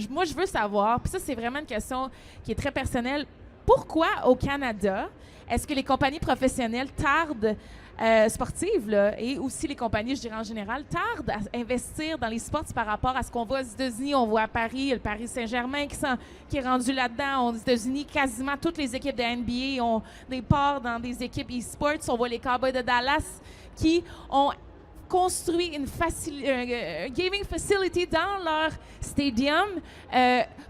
moi, je veux savoir, puis ça, c'est vraiment une question qui est très personnelle. Pourquoi au Canada, est-ce que les compagnies professionnelles tardent, sportives, là, et aussi les compagnies, je dirais en général, tardent à investir dans les sports par rapport à ce qu'on voit aux États-Unis? On voit à Paris, le Paris Saint-Germain qui est rendu là-dedans. Aux États-Unis, quasiment toutes les équipes de NBA ont des parts dans des équipes e-sports. On voit les Cowboys de Dallas qui ont construit une gaming facility dans leur stadium.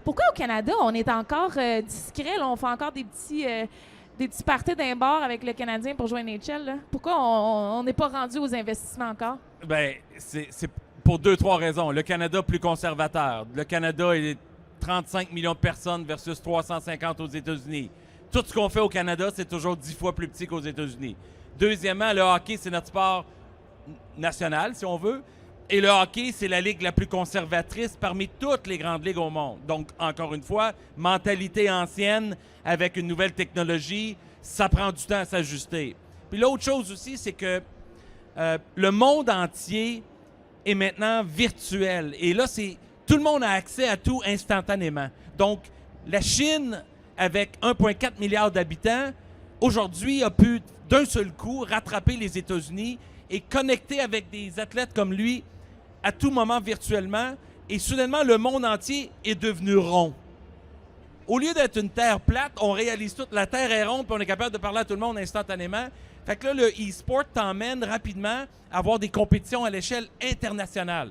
Pourquoi au Canada, on est encore discret? Là, on fait encore des petits parties d'un bar avec le Canadien pour jouer à NHL? Là? Pourquoi on n'est pas rendu aux investissements encore? Ben, c'est pour 2-3 raisons. Le Canada plus conservateur. Le Canada est 35 millions de personnes versus 350 aux États-Unis. Tout ce qu'on fait au Canada, c'est toujours 10 fois plus petit qu'aux États-Unis. Deuxièmement, le hockey, c'est notre sport national, si on veut. Et le hockey, c'est la ligue la plus conservatrice parmi toutes les grandes ligues au monde. Donc, encore une fois, mentalité ancienne avec une nouvelle technologie, ça prend du temps à s'ajuster. Puis l'autre chose aussi, c'est que le monde entier est maintenant virtuel. Et là, tout le monde a accès à tout instantanément. Donc, la Chine, avec 1,4 milliard d'habitants, aujourd'hui a pu d'un seul coup rattraper les États-Unis et connecter avec des athlètes comme lui à tout moment virtuellement. Et soudainement, le monde entier est devenu rond. Au lieu d'être une terre plate, on réalise toute la terre est ronde puis on est capable de parler à tout le monde instantanément. Fait que là, le e-sport t'emmène rapidement à avoir des compétitions à l'échelle internationale.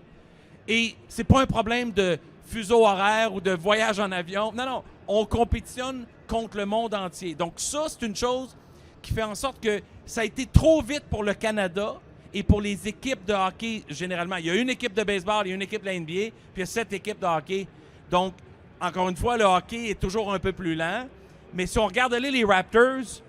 Et c'est pas un problème de fuseau horaire ou de voyage en avion. Non, on compétitionne contre le monde entier. Donc ça, c'est une chose qui fait en sorte que ça a été trop vite pour le Canada et pour les équipes de hockey généralement. Il y a une équipe de baseball, il y a une équipe de la NBA, puis il y a 7 équipes de hockey. Donc, encore une fois, le hockey est toujours un peu plus lent. Mais si on regarde les Raptors,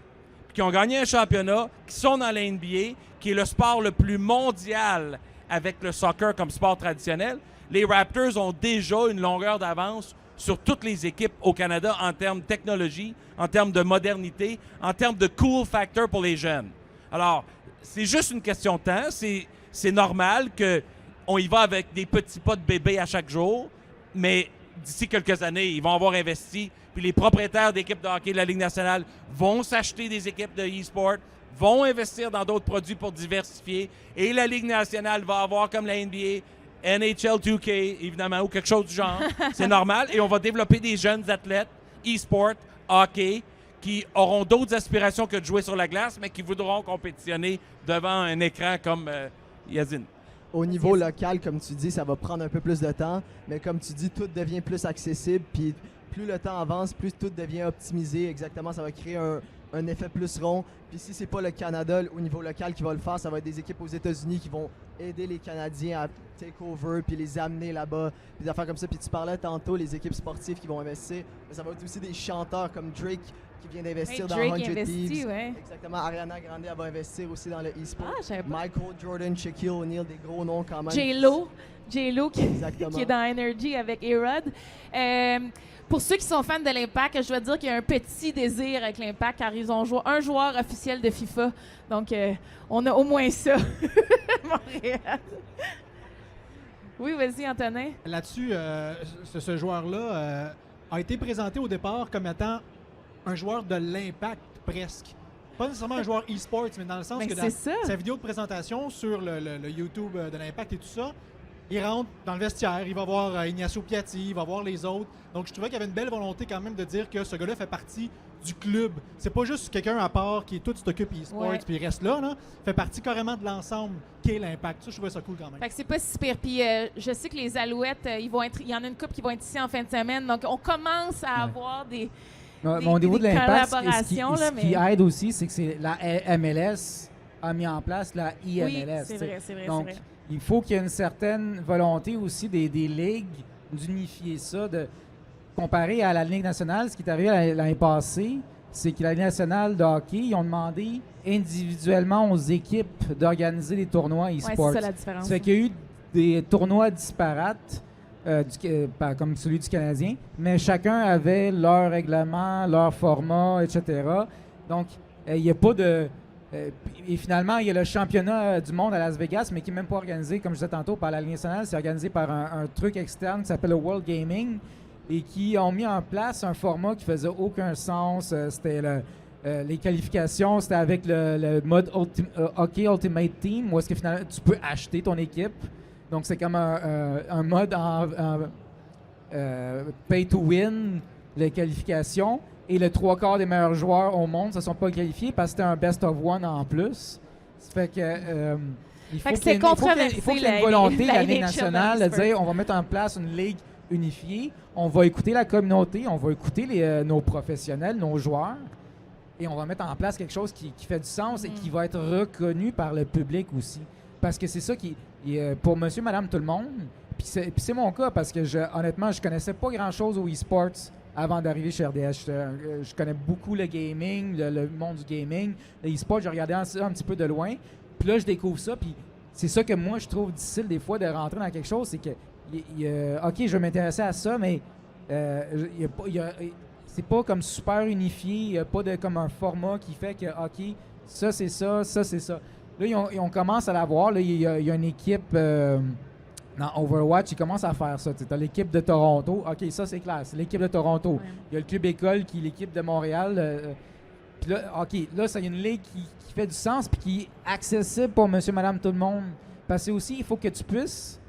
qui ont gagné un championnat, qui sont dans la NBA, qui est le sport le plus mondial avec le soccer comme sport traditionnel, les Raptors ont déjà une longueur d'avance sur toutes les équipes au Canada en termes de technologie, en termes de modernité, en termes de cool factor pour les jeunes. Alors, c'est juste une question de temps. C'est normal qu'on y va avec des petits pas de bébé à chaque jour, mais d'ici quelques années, ils vont avoir investi. Puis les propriétaires d'équipes de hockey de la Ligue nationale vont s'acheter des équipes de e-sport, vont investir dans d'autres produits pour diversifier. Et la Ligue nationale va avoir, comme la NBA, NHL 2K, évidemment, ou quelque chose du genre. C'est normal. Et on va développer des jeunes athlètes, e-sport, hockey, qui auront d'autres aspirations que de jouer sur la glace, mais qui voudront compétitionner devant un écran comme Yazine. Au niveau local, comme tu dis, ça va prendre un peu plus de temps, mais comme tu dis, tout devient plus accessible, puis plus le temps avance, plus tout devient optimisé. Exactement, ça va créer un effet plus rond. Puis si c'est pas le Canada au niveau local qui va le faire, ça va être des équipes aux États-Unis qui vont aider les Canadiens à take over puis les amener là-bas, puis des affaires comme ça. Puis tu parlais tantôt les équipes sportives qui vont investir, mais ça va être aussi des chanteurs comme Drake qui vient d'investir dans Drake 100 investit, Thieves. ouais. Exactement, Ariana Grande elle va investir aussi dans le e-sport. Ah, je savais pas. Michael Jordan, Shaquille O'Neal, des gros noms quand même. J-Lo qui Exactement. est dans Energy avec A-Rod. Pour ceux qui sont fans de l'Impact, je dois dire qu'il y a un petit désir avec l'Impact car ils ont un joueur officiel de FIFA. Donc, on a au moins ça. Montréal. Oui, vas-y, Antonin. Là-dessus, ce joueur-là a été présenté au départ comme étant un joueur de l'Impact, presque. Pas nécessairement un joueur e-sports, mais dans le sens Ben, que c'est dans ça. sa vidéo de présentation sur le YouTube de l'Impact et tout ça, il rentre dans le vestiaire, il va voir Ignacio Piatti, il va voir les autres. Donc, je trouvais qu'il y avait une belle volonté quand même de dire que ce gars-là fait partie du club. C'est pas juste quelqu'un à part qui tout s'occupe e-sports Ouais. puis il reste là, là. Il fait partie carrément de l'ensemble qu'est l'Impact. Ça, je trouvais ça cool quand même. Fait que c'est pas si pire. Puis je sais que les Alouettes, il y en a une couple qui vont être ici en fin de semaine. Donc, on commence à avoir des Mais au niveau de des l'impact, collaborations, là, ce qui mais- aide aussi, c'est que la MLS a mis en place la IMLS. Oui, c'est t'sais. vrai, c'est vrai. Donc, c'est vrai. il faut qu'il y ait une certaine volonté aussi des ligues d'unifier ça, de comparer à la Ligue nationale. Ce qui est arrivé l'année passée, c'est que la Ligue nationale de hockey, ils ont demandé individuellement aux équipes d'organiser des tournois Ouais, e-sports. c'est ça la différence. Ça fait qu'il y a eu des tournois disparates, comme celui du Canadien, mais chacun avait leur règlement, leur format, etc. Donc, il n'y a pas de... et finalement, il y a le championnat du monde à Las Vegas, mais qui n'est même pas organisé, comme je disais tantôt, par la Ligue nationale. C'est organisé par un truc externe qui s'appelle le World Gaming et qui ont mis en place un format qui faisait aucun sens. C'était les qualifications, c'était avec le mode Hockey Ultimate Team, où est-ce que finalement tu peux acheter ton équipe. Donc c'est comme un mode en pay to win, les qualifications. Et le 3/4 des meilleurs joueurs au monde ne se sont pas qualifiés parce que c'était un best of one en plus. Ça fait que il faut Fait que qu'il y ait c'est controversé, il faut qu'il y ait la- une volonté de la la Ligue NHL nationale de dans le dire on va mettre en place une ligue unifiée, on va écouter la communauté, on va écouter nos professionnels, nos joueurs, et on va mettre en place quelque chose qui fait du sens et qui va être reconnu par le public aussi. Parce que c'est ça qui pour monsieur, madame, tout le monde, puis c'est mon cas parce que honnêtement, je connaissais pas grand-chose au e-sports avant d'arriver chez RDS. Je connais beaucoup le gaming, le monde du gaming. Le e-sport, j'ai regardé un petit peu de loin. Puis là, je découvre ça. Puis c'est ça que moi, je trouve difficile des fois de rentrer dans quelque chose. C'est que, OK, je vais m'intéresser à ça, mais c'est pas comme super unifié. Il n'y a pas comme un format qui fait que, OK, ça, c'est ça, ça, c'est ça. Là, on commence à l'avoir. Là, il y a une équipe... dans Overwatch, ils commencent à faire ça. Tu as l'équipe de Toronto. OK, ça, c'est clair. C'est l'équipe de Toronto. Ouais. Il y a le club école qui est l'équipe de Montréal. Puis là, OK, là, ça y a une ligue qui fait du sens puis qui est accessible pour monsieur, madame, tout le monde. Parce que aussi, il faut que tu puisses,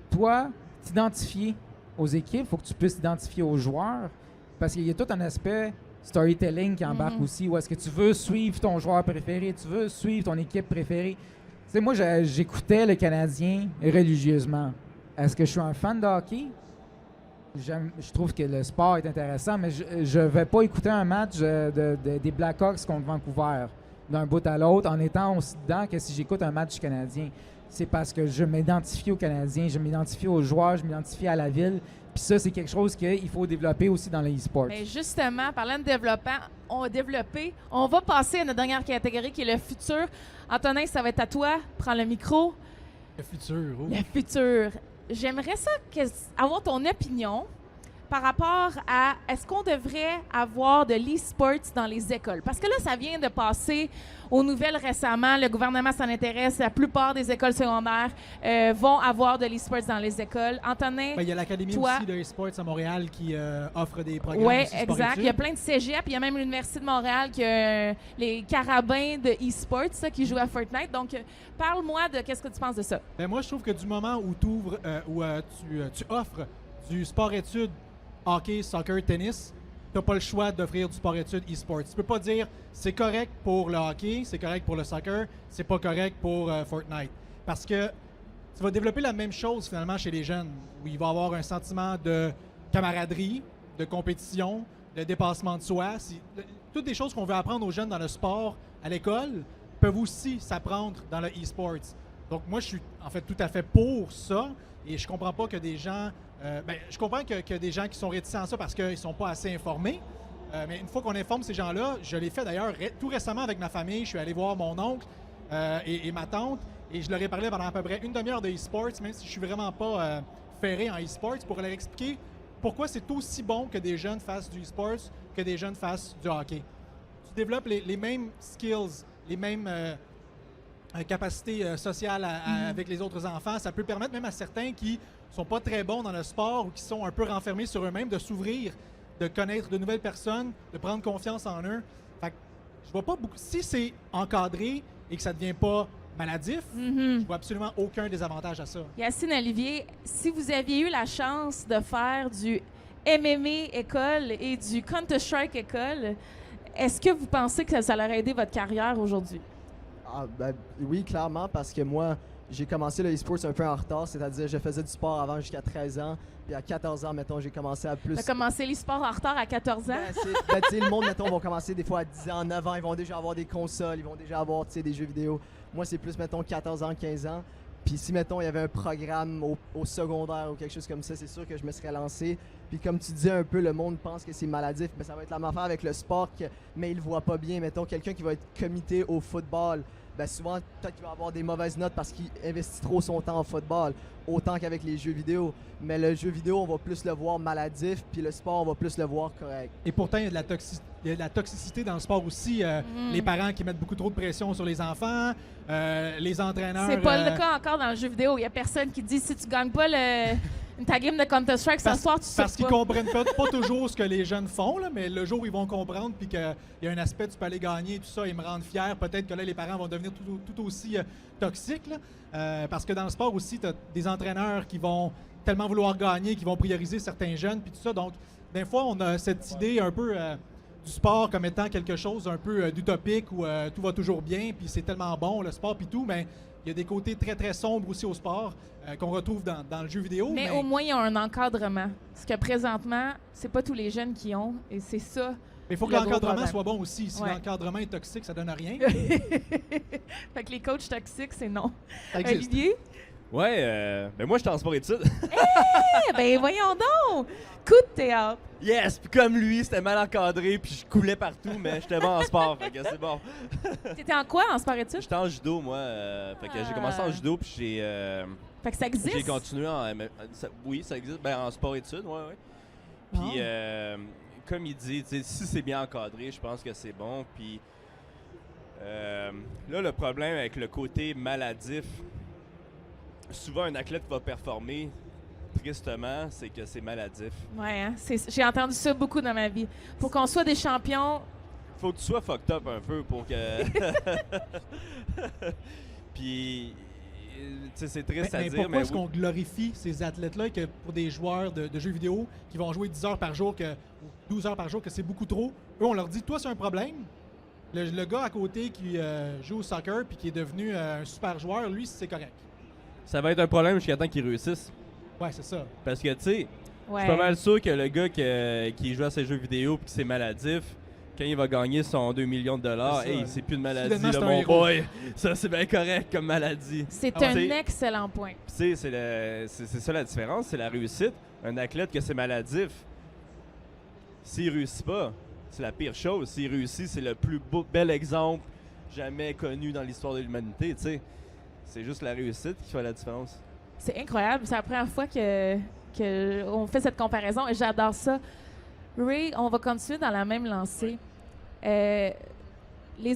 toi, t'identifier aux équipes. Il faut que tu puisses t'identifier aux joueurs. Parce qu'il y a tout un aspect storytelling qui embarque aussi. Où est-ce que tu veux suivre ton joueur préféré, tu veux suivre ton équipe préférée. Tu sais, moi, j'écoutais le Canadien religieusement. Est-ce que je suis un fan de hockey? Je trouve que le sport est intéressant, mais je ne vais pas écouter un match des Blackhawks contre Vancouver d'un bout à l'autre en étant aussi dedans que si j'écoute un match du Canadien. C'est parce que je m'identifie aux Canadiens, je m'identifie aux joueurs, je m'identifie à la ville. Puis ça, c'est quelque chose qu'il faut développer aussi dans les e-sports. Mais justement, parlant de développer, on va passer à notre dernière catégorie qui est le futur. Antonin, ça va être à toi. Prends le micro. Le futur, oh. Le futur. J'aimerais ça avoir ton opinion par rapport à est-ce qu'on devrait avoir de l'e-sports dans les écoles? Parce que là, ça vient de passer aux nouvelles récemment. Le gouvernement s'en intéresse. La plupart des écoles secondaires vont avoir de l'e-sports dans les écoles. Antonin, Ben, il y a l'Académie toi- aussi de e-sports à Montréal qui offre des programmes. oui, aussi exact. sport-études. Il y a plein de cégep. Il y a même l'Université de Montréal qui a les carabins de e-sports ça, qui jouent à Fortnite. Donc, parle-moi de qu'est-ce que tu penses de ça. Ben, moi, je trouve que du moment où, tu offres du sport-études, hockey, soccer, tennis, tu n'as pas le choix d'offrir du sport-études e-sports. Tu peux pas dire c'est correct pour le hockey, c'est correct pour le soccer, c'est pas correct pour Fortnite. Parce que tu vas développer la même chose finalement chez les jeunes, où il va y avoir un sentiment de camaraderie, de compétition, de dépassement de soi. Toutes des choses qu'on veut apprendre aux jeunes dans le sport à l'école peuvent aussi s'apprendre dans le e-sports. Donc moi, je suis en fait tout à fait pour ça et je comprends pas que des gens... je comprends qu'il y a des gens qui sont réticents à ça parce qu'ils sont pas assez informés. Mais une fois qu'on informe ces gens-là, je l'ai fait d'ailleurs tout récemment avec ma famille. Je suis allé voir mon oncle et ma tante et je leur ai parlé pendant à peu près une demi-heure de e-sports, même si je suis vraiment pas ferré en e-sports, pour leur expliquer pourquoi c'est aussi bon que des jeunes fassent du e-sports que des jeunes fassent du hockey. Tu développes les mêmes skills, les mêmes capacités sociales avec les autres enfants. Ça peut permettre même à certains qui sont pas très bons dans le sport ou qui sont un peu renfermés sur eux-mêmes de s'ouvrir, de connaître de nouvelles personnes, de prendre confiance en eux. Fait que je vois pas beaucoup. Si c'est encadré et que ça devient pas maladif, je vois absolument aucun désavantage à ça. Yacine Olivier, si vous aviez eu la chance de faire du MMA école et du Counter-Strike école, est-ce que vous pensez que ça aurait aidé votre carrière aujourd'hui? Oui, clairement, parce que moi, j'ai commencé le e-sports un peu en retard, c'est-à-dire je faisais du sport avant jusqu'à 13 ans, puis à 14 ans, mettons, j'ai commencé à plus... Tu as commencé l'e-sport en retard à 14 ans? Tu sais, le monde, mettons, va commencer des fois à 10 ans, 9 ans, ils vont déjà avoir des consoles, ils vont déjà avoir, tu sais, des jeux vidéo. Moi, c'est plus, mettons, 14 ans, 15 ans. Puis si, mettons, il y avait un programme au secondaire ou quelque chose comme ça, c'est sûr que je me serais lancé. Puis comme tu disais un peu, le monde pense que c'est maladif, mais ça va être la même affaire avec le sport, mais il le voit pas bien. Mettons, quelqu'un qui va être comité au football, ben souvent, peut-être qu'il va avoir des mauvaises notes parce qu'il investit trop son temps en football, autant qu'avec les jeux vidéo. Mais le jeu vidéo, on va plus le voir maladif, puis le sport, on va plus le voir correct. Et pourtant, il y a de la toxicité dans le sport aussi. Les parents qui mettent beaucoup trop de pression sur les enfants, les entraîneurs... C'est pas le cas encore dans le jeu vidéo. Il y a personne qui dit si tu gagnes pas ta game de Counter-Strike ce soir, tu sais pas. Parce qu'ils comprennent pas toujours ce que les jeunes font, là, mais le jour où ils vont comprendre puis qu'il y a un aspect, tu peux aller gagner et tout ça, ils me rendent fier, peut-être que là, les parents vont devenir tout aussi toxiques. Là. Parce que dans le sport aussi, tu as des entraîneurs qui vont tellement vouloir gagner, qui vont prioriser certains jeunes puis tout ça. Donc, des fois, on a cette idée un peu du sport comme étant quelque chose un peu d'utopique où tout va toujours bien puis c'est tellement bon, le sport puis tout, mais il y a des côtés très, très sombres aussi au sport qu'on retrouve dans le jeu vidéo. Mais au moins, il y a un encadrement. Parce que présentement, c'est pas tous les jeunes qui ont. Et c'est ça. Mais il faut que l'encadrement soit bon aussi. Si l'encadrement est toxique, ça donne rien. Fait que les coachs toxiques, c'est non. Ça existe. Olivier? Ouais, ben moi, j'étais en sport-études. Ben voyons donc! Coup de théâtre. Yes! Puis comme lui, c'était mal encadré, puis je coulais partout, mais j'étais bon en sport, fait que c'est bon. T'étais en quoi en sport-études? J'étais en judo, moi. Fait que j'ai commencé en judo, puis Fait que ça existe? j'ai continué en... oui, ça existe. Ben, en sport-études, ouais. Puis, comme il dit, si c'est bien encadré, je pense que c'est bon. Puis, là, le problème avec le côté maladif, souvent un athlète va performer, tristement, c'est que c'est maladif. Ouais, hein? J'ai entendu ça beaucoup dans ma vie. Pour qu'on soit des champions... Faut que tu sois fucked up un peu pour que... Puis, tu sais, c'est triste à mais dire, pourquoi est-ce qu'on glorifie ces athlètes-là que pour des joueurs de jeux vidéo qui vont jouer 10 heures par jour, ou 12 heures par jour, que c'est beaucoup trop? Eux, on leur dit, toi, c'est un problème. Le gars à côté qui joue au soccer puis qui est devenu un super joueur, lui, c'est correct. Ça va être un problème jusqu'à temps qu'ils réussissent. Ouais, c'est ça. Parce que, tu sais, Ouais. je suis pas mal sûr que le gars qui joue à ces jeux vidéo puis qui c'est maladif, quand il va gagner son 2 millions de dollars, C'est ça. hey, c'est plus de maladie, Soudainement, c'est là, un mon héros. boy. Ça, c'est bien correct comme maladie. C'est Ah, un c'est- excellent point. Tu sais, c'est ça la différence, c'est la réussite. Un athlète que c'est maladif, s'il réussit pas, c'est la pire chose. S'il réussit, c'est le plus bel exemple jamais connu dans l'histoire de l'humanité, tu sais. C'est juste la réussite qui fait la différence. C'est incroyable. C'est la première fois que on fait cette comparaison et j'adore ça. Ray, on va continuer dans la même lancée. Les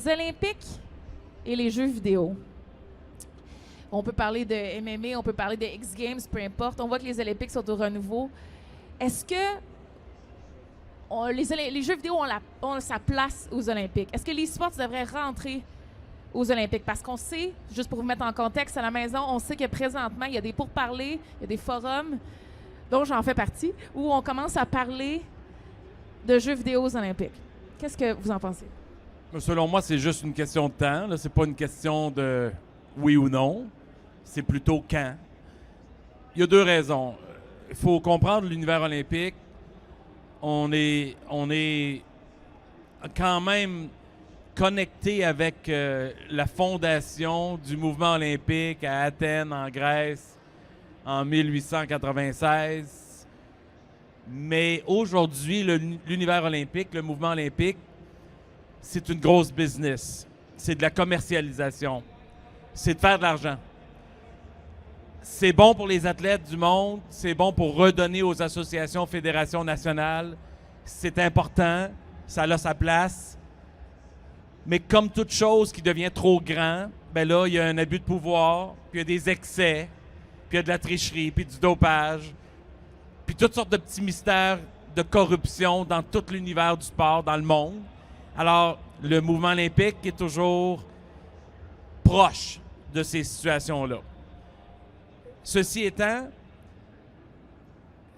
Olympiques et les jeux vidéo. On peut parler de MMA, on peut parler de X Games, peu importe. On voit que les Olympiques sont au renouveau. Est-ce que les jeux vidéo ont sa place aux Olympiques? Est-ce que l'e-sport devrait rentrer aux Olympiques? Parce qu'on sait, juste pour vous mettre en contexte à la maison, on sait que présentement, il y a des pourparlers, il y a des forums, dont j'en fais partie, où on commence à parler de jeux vidéo aux Olympiques. Qu'est-ce que vous en pensez? Selon moi, c'est juste une question de temps. Là. C'est pas une question de oui ou non. C'est plutôt quand. Il y a 2 raisons. Il faut comprendre l'univers olympique. On est quand même connecté avec la fondation du mouvement olympique à Athènes, en Grèce, en 1896. Mais aujourd'hui, l'univers olympique, le mouvement olympique, c'est une grosse business. C'est de la commercialisation. C'est de faire de l'argent. C'est bon pour les athlètes du monde. C'est bon pour redonner aux associations, fédérations nationales. C'est important. Ça a sa place. Mais comme toute chose qui devient trop grand, ben là, il y a un abus de pouvoir, puis il y a des excès, puis il y a de la tricherie, puis du dopage, puis toutes sortes de petits mystères de corruption dans tout l'univers du sport, dans le monde. Alors, le mouvement olympique est toujours proche de ces situations-là. Ceci étant,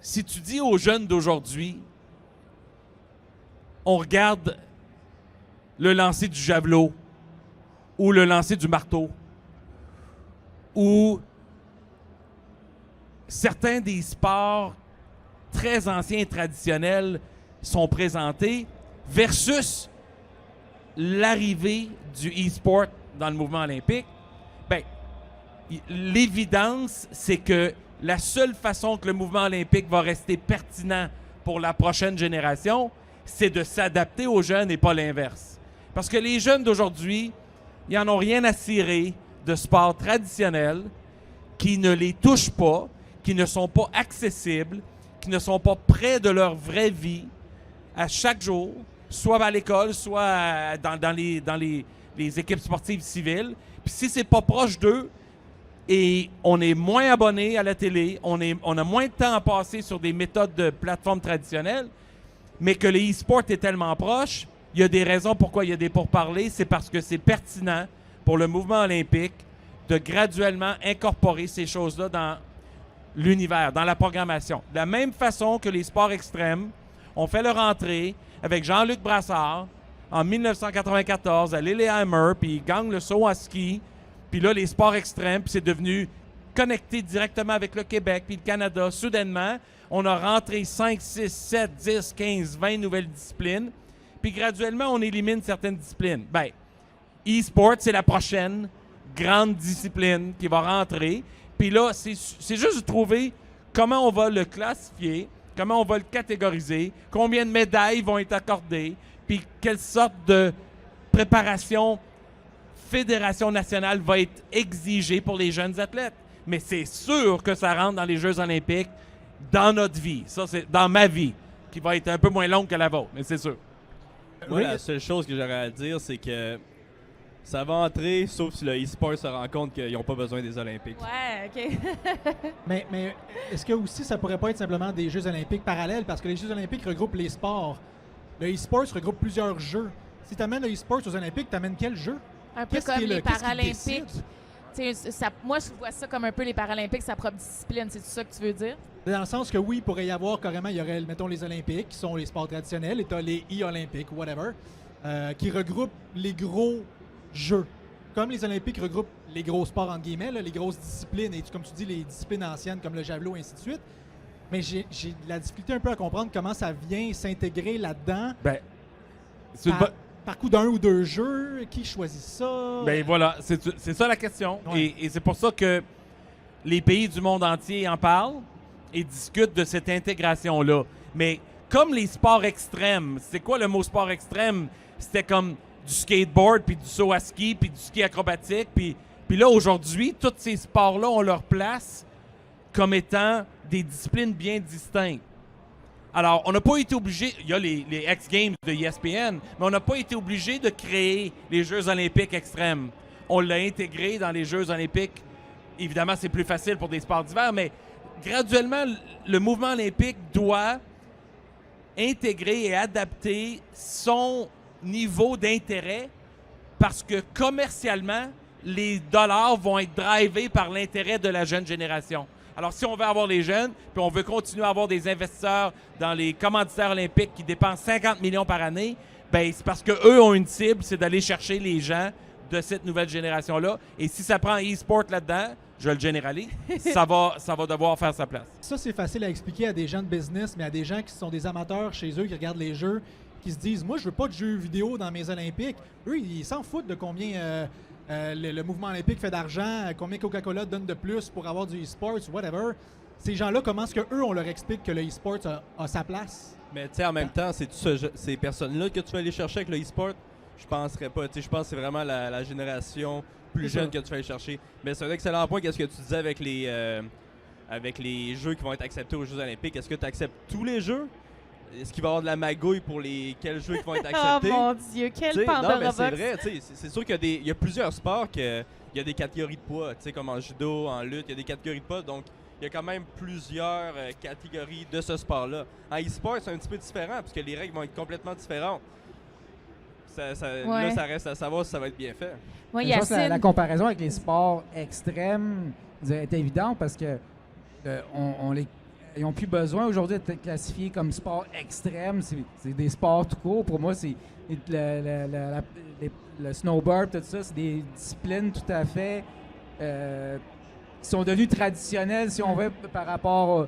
si tu dis aux jeunes d'aujourd'hui, on regarde le lancer du javelot ou le lancer du marteau ou certains des sports très anciens et traditionnels sont présentés versus l'arrivée du e-sport dans le mouvement olympique, ben, l'évidence, c'est que la seule façon que le mouvement olympique va rester pertinent pour la prochaine génération, c'est de s'adapter aux jeunes et pas l'inverse. Parce que les jeunes d'aujourd'hui, ils n'en ont rien à cirer de sports traditionnels qui ne les touchent pas, qui ne sont pas accessibles, qui ne sont pas près de leur vraie vie à chaque jour, soit à l'école, soit dans les équipes sportives civiles. Puis si c'est pas proche d'eux et on est moins abonné à la télé, on a moins de temps à passer sur des méthodes de plateformes traditionnelles, mais que le e-sport est tellement proche, il y a des raisons pourquoi il y a des pourparlers. C'est parce que c'est pertinent pour le mouvement olympique de graduellement incorporer ces choses-là dans l'univers, dans la programmation. De la même façon que les sports extrêmes ont fait leur entrée avec Jean-Luc Brassard en 1994 à Lillehammer, puis il gagne le saut à ski, puis là, les sports extrêmes, puis c'est devenu connecté directement avec le Québec puis le Canada. Soudainement, on a rentré 5, 6, 7, 10, 15, 20 nouvelles disciplines, puis graduellement, on élimine certaines disciplines. Bien, e-sport, c'est la prochaine grande discipline qui va rentrer. Puis là, c'est juste de trouver comment on va le classifier, comment on va le catégoriser, combien de médailles vont être accordées, puis quelle sorte de préparation fédération nationale va être exigée pour les jeunes athlètes. Mais c'est sûr que ça rentre dans les Jeux olympiques dans notre vie. Ça, c'est dans ma vie, qui va être un peu moins longue que la vôtre, mais c'est sûr. Moi, la seule chose que j'aurais à dire, c'est que ça va entrer, sauf si le e-sport se rend compte qu'ils n'ont pas besoin des Olympiques. Ouais, OK. Mais est-ce que aussi ça pourrait pas être simplement des Jeux olympiques parallèles? Parce que les Jeux olympiques regroupent les sports. Le e-sport regroupe plusieurs jeux. Si tu amènes le e-sport aux Olympiques, tu amènes quel jeu? Un peu Qu'est-ce comme qui est les le- qu'est-ce qui Paralympiques. décide? Tu sais, moi, je vois ça comme un peu les Paralympiques, sa propre discipline. C'est ça que tu veux dire? Dans le sens que oui, il pourrait y avoir carrément, il y aurait, mettons, les Olympiques, qui sont les sports traditionnels, et tu as les e-Olympiques, whatever, qui regroupent les gros jeux. Comme les Olympiques regroupent les gros sports, entre guillemets, là, les grosses disciplines, et comme tu dis, les disciplines anciennes comme le javelot, et ainsi de suite. Mais j'ai de la difficulté un peu à comprendre comment ça vient s'intégrer là-dedans. Ben, c'est une Par coup d'un ou deux jeux, qui choisit ça? Ben voilà, c'est ça la question. Ouais. Et c'est pour ça que les pays du monde entier en parlent et discutent de cette intégration-là. Mais comme les sports extrêmes, c'est quoi le mot sport extrême? C'était comme du skateboard, puis du saut à ski, puis du ski acrobatique. Puis là, aujourd'hui, tous ces sports-là ont leur place comme étant des disciplines bien distinctes. Alors, on n'a pas été obligé, il y a les X Games de ESPN, mais on n'a pas été obligé de créer les Jeux olympiques extrêmes. On l'a intégré dans les Jeux olympiques. Évidemment, c'est plus facile pour des sports d'hiver, mais graduellement, le mouvement olympique doit intégrer et adapter son niveau d'intérêt parce que commercialement, les dollars vont être drivés par l'intérêt de la jeune génération. Alors, si on veut avoir les jeunes, puis on veut continuer à avoir des investisseurs dans les commanditaires olympiques qui dépensent 50 millions par année, ben c'est parce qu'eux ont une cible, c'est d'aller chercher les gens de cette nouvelle génération-là. Et si ça prend e-sport là-dedans, je le généralise, ça va devoir faire sa place. Ça, c'est facile à expliquer à des gens de business, mais à des gens qui sont des amateurs chez eux, qui regardent les jeux, qui se disent « Moi, je veux pas de jeux vidéo dans mes Olympiques. » Eux, ils s'en foutent de combien le mouvement olympique fait d'argent, combien Coca-Cola donne de plus pour avoir du e-sport, whatever. Ces gens-là, comment est-ce qu'eux, on leur explique que le e-sport a sa place? Mais tu sais, en même temps, c'est ces personnes-là que tu vas aller chercher avec le e-sport? Je penserais pas. Tu sais, je pense que c'est vraiment la génération plus jeune que tu vas aller chercher. Mais c'est un excellent point. Qu'est-ce que tu disais avec les jeux qui vont être acceptés aux Jeux olympiques? Est-ce que tu acceptes tous les jeux? Est-ce qu'il va y avoir de la magouille pour quels jeux qui vont être acceptés? Oh mon Dieu, quel Non, Pandora mais c'est box. vrai. C'est sûr qu'il y a plusieurs sports il y a des catégories de poids. Comme en judo, en lutte, il y a des catégories de poids. Donc, il y a quand même plusieurs catégories de ce sport-là. En e-sport, c'est un petit peu différent parce que les règles vont être complètement différentes. Là, ça reste à savoir si ça va être bien fait. Moi, Je pense que la Yacine, comparaison avec les sports extrêmes est évidente parce que ils n'ont plus besoin aujourd'hui d'être classifiés comme sport extrême. C'est des sports tout court. Pour moi, c'est le snowboard, tout ça, c'est des disciplines tout à fait qui sont devenues traditionnelles, si on veut, par rapport.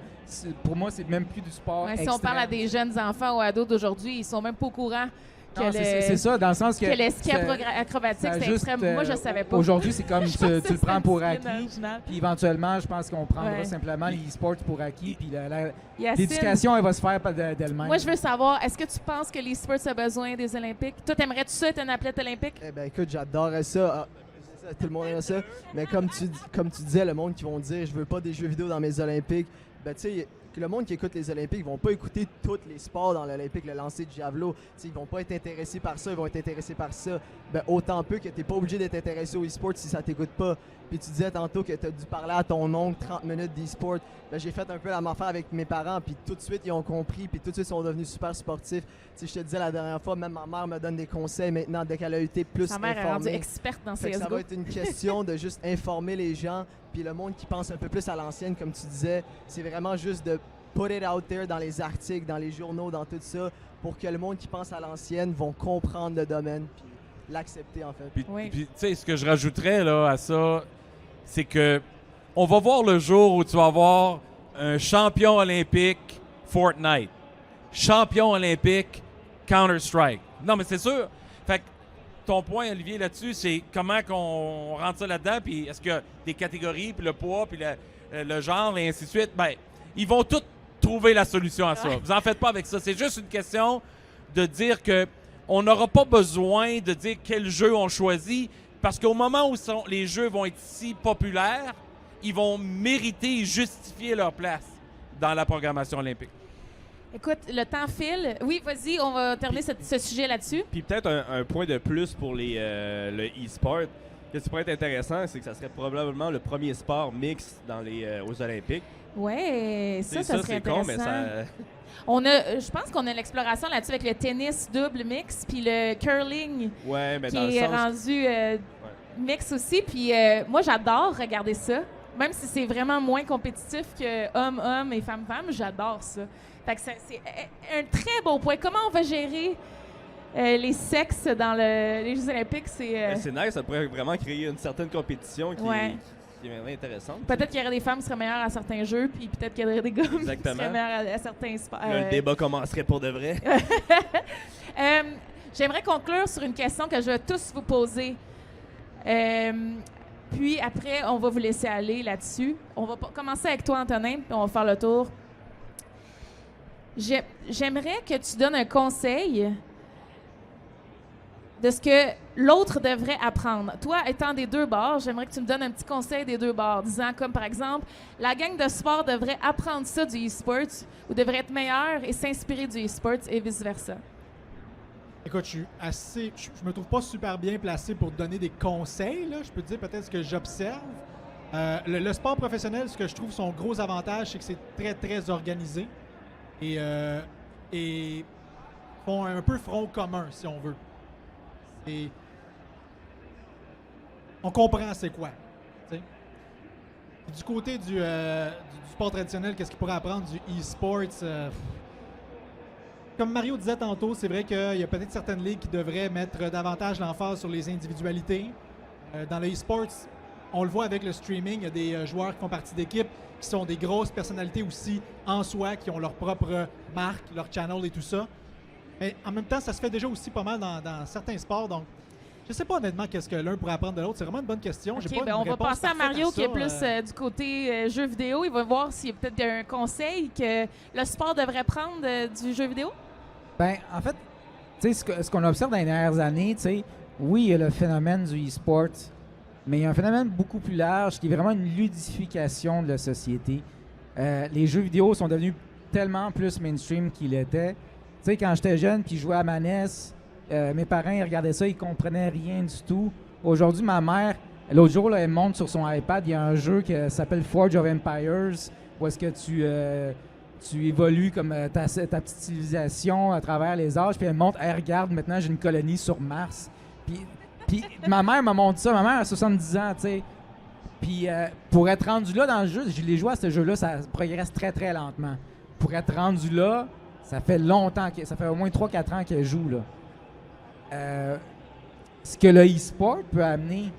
Pour moi, c'est même plus du sport si extrême. on parle à des jeunes enfants ou ados d'aujourd'hui, ils sont même pas au courant que Non, c'est ça, dans le sens que le ski acrobatique, ça a c'est juste, extrême. Moi, je savais pas. Aujourd'hui, c'est comme Je tu pensais le prends pour que c'était acquis. original. Puis éventuellement, je pense qu'on prendra Ouais. simplement l'e-sport pour acquis. Puis Yacine, l'éducation, elle va se faire d'elle-même. moi, je veux savoir, est-ce que tu penses que l'e-sport a besoin des Olympiques? Toi, t'aimerais-tu ça être un athlète olympique? Eh ben écoute, j'adorerais ça. C'est ça, tout le monde aime ça. Mais comme tu disais, le monde qui vont dire je veux pas des jeux vidéo dans mes Olympiques, ben tu sais, que le monde qui écoute les Olympiques, ils vont pas écouter tous les sports dans l'Olympique, le lancer de javelot. T'sais, ils vont pas être intéressés par ça, ils vont être intéressés par ça. Ben autant peu que t'es pas obligé d'être intéressé au e-sport si ça t'écoute pas. Puis tu disais tantôt que t'as dû parler à ton oncle 30 minutes d'e-sport. Ben j'ai fait un peu la même affaire avec mes parents, puis tout de suite ils ont compris, puis tout de suite ils sont devenus super sportifs. T'sais, je te disais la dernière fois, même ma mère me donne des conseils maintenant dès qu'elle a été plus Sa mère est rendue informée. experte dans Fait que ça CSGO. va être une question de juste informer les gens, puis le monde qui pense un peu plus à l'ancienne, comme tu disais, c'est vraiment juste de put it out there dans les articles, dans les journaux, dans tout ça, pour que le monde qui pense à l'ancienne vont comprendre le domaine, puis l'accepter en fait. Puis, Oui. puis, tu sais, ce que je rajouterais là, à ça, c'est que on va voir le jour où tu vas avoir un champion olympique Fortnite, champion olympique Counter-Strike. Non, mais c'est sûr. Fait que ton point, Olivier, là-dessus, c'est comment qu'on rentre ça là-dedans, puis est-ce qu'il y a des catégories, puis le poids, puis le genre, et ainsi de suite. Ben, ils vont tous trouver la solution à ça. Ouais. Vous en faites pas avec ça. C'est juste une question de dire que on n'aura pas besoin de dire quel jeu on choisit, parce qu'au moment où les jeux vont être si populaires, ils vont mériter et justifier leur place dans la programmation olympique. Écoute, le temps file. Oui, vas-y, on va terminer ce sujet là-dessus. Puis peut-être un point de plus pour le e-sport. Ce qui pourrait être intéressant, c'est que ça serait probablement le premier sport mixte aux Olympiques. Ouais, Tu sais, ça serait c'est con, intéressant. mais ça. Je pense qu'on a l'exploration là-dessus avec le tennis double mix, puis le curling Ouais, mais qui dans le est sens. rendu mix aussi. Puis moi, j'adore regarder ça. Même si c'est vraiment moins compétitif que homme-homme et femme-femme, j'adore ça. Fait que c'est un très bon point. Comment on va gérer les sexes dans les Jeux olympiques? Mais c'est nice, ça pourrait vraiment créer une certaine compétition Ouais. qui est vraiment intéressante. Peut-être qu'il y aurait des femmes qui seraient meilleures à certains jeux, puis peut-être qu'il y aurait des gars qui Exactement. seraient meilleurs à certains sports. Là, le débat commencerait pour de vrai. J'aimerais conclure sur une question que je vais tous vous poser. Puis après, on va vous laisser aller là-dessus. On va commencer avec toi, Antonin, puis on va faire le tour. J'aimerais que tu donnes un conseil de ce que l'autre devrait apprendre. Toi, étant des deux bords, j'aimerais que tu me donnes un petit conseil des deux bords, disant comme par exemple, la gang de sport devrait apprendre ça du e-sport ou devrait être meilleure et s'inspirer du e-sport et vice-versa. Écoute, je me trouve pas super bien placé pour te donner des conseils, là. Je peux te dire peut-être ce que j'observe. Le sport professionnel, ce que je trouve son gros avantage, c'est que c'est très, très organisé et font un peu front commun, si on veut. On comprend c'est quoi. T'sais. Du côté du sport traditionnel, qu'est-ce qu'il pourrait apprendre du e-sports? Comme Mario disait tantôt, c'est vrai qu'il y a peut-être certaines ligues qui devraient mettre davantage l'emphase sur les individualités. Dans le e-sports, on le voit avec le streaming, il y a des joueurs qui font partie d'équipes qui sont des grosses personnalités aussi en soi, qui ont leur propre marque, leur channel et tout ça. Mais en même temps, ça se fait déjà aussi pas mal dans certains sports. Donc, je sais pas honnêtement qu'est-ce que l'un pourrait apprendre de l'autre. C'est vraiment une bonne question. J'ai OK, pas une on va réponse passer à parfaite Mario ça, qui est plus du côté jeux vidéo. Il va voir s'il y a peut-être un conseil que le sport devrait prendre du jeu vidéo. Ben, en fait, tu sais, ce qu'on observe dans les dernières années, tu sais, oui, il y a le phénomène du e-sport, mais il y a un phénomène beaucoup plus large qui est vraiment une ludification de la société. Les jeux vidéo sont devenus tellement plus mainstream qu'ils l'étaient. Tu sais, quand j'étais jeune puis je jouais à ma NES, mes parents ils regardaient ça, ils comprenaient rien du tout. Aujourd'hui, ma mère, l'autre jour, là, elle monte sur son iPad, il y a un jeu qui s'appelle Forge of Empires, où est-ce que tu évolues comme ta petite civilisation à travers les âges, puis elle montre, elle regarde, maintenant j'ai une colonie sur Mars. Puis ma mère m'a montré ça, ma mère a 70 ans, tu sais. Puis pour être rendu là dans le jeu, je l'ai joué à ce jeu-là, ça progresse très très lentement. Pour être rendu là, ça fait longtemps, ça fait au moins 3-4 ans qu'elle joue, là. Ce que le e-sport peut amener,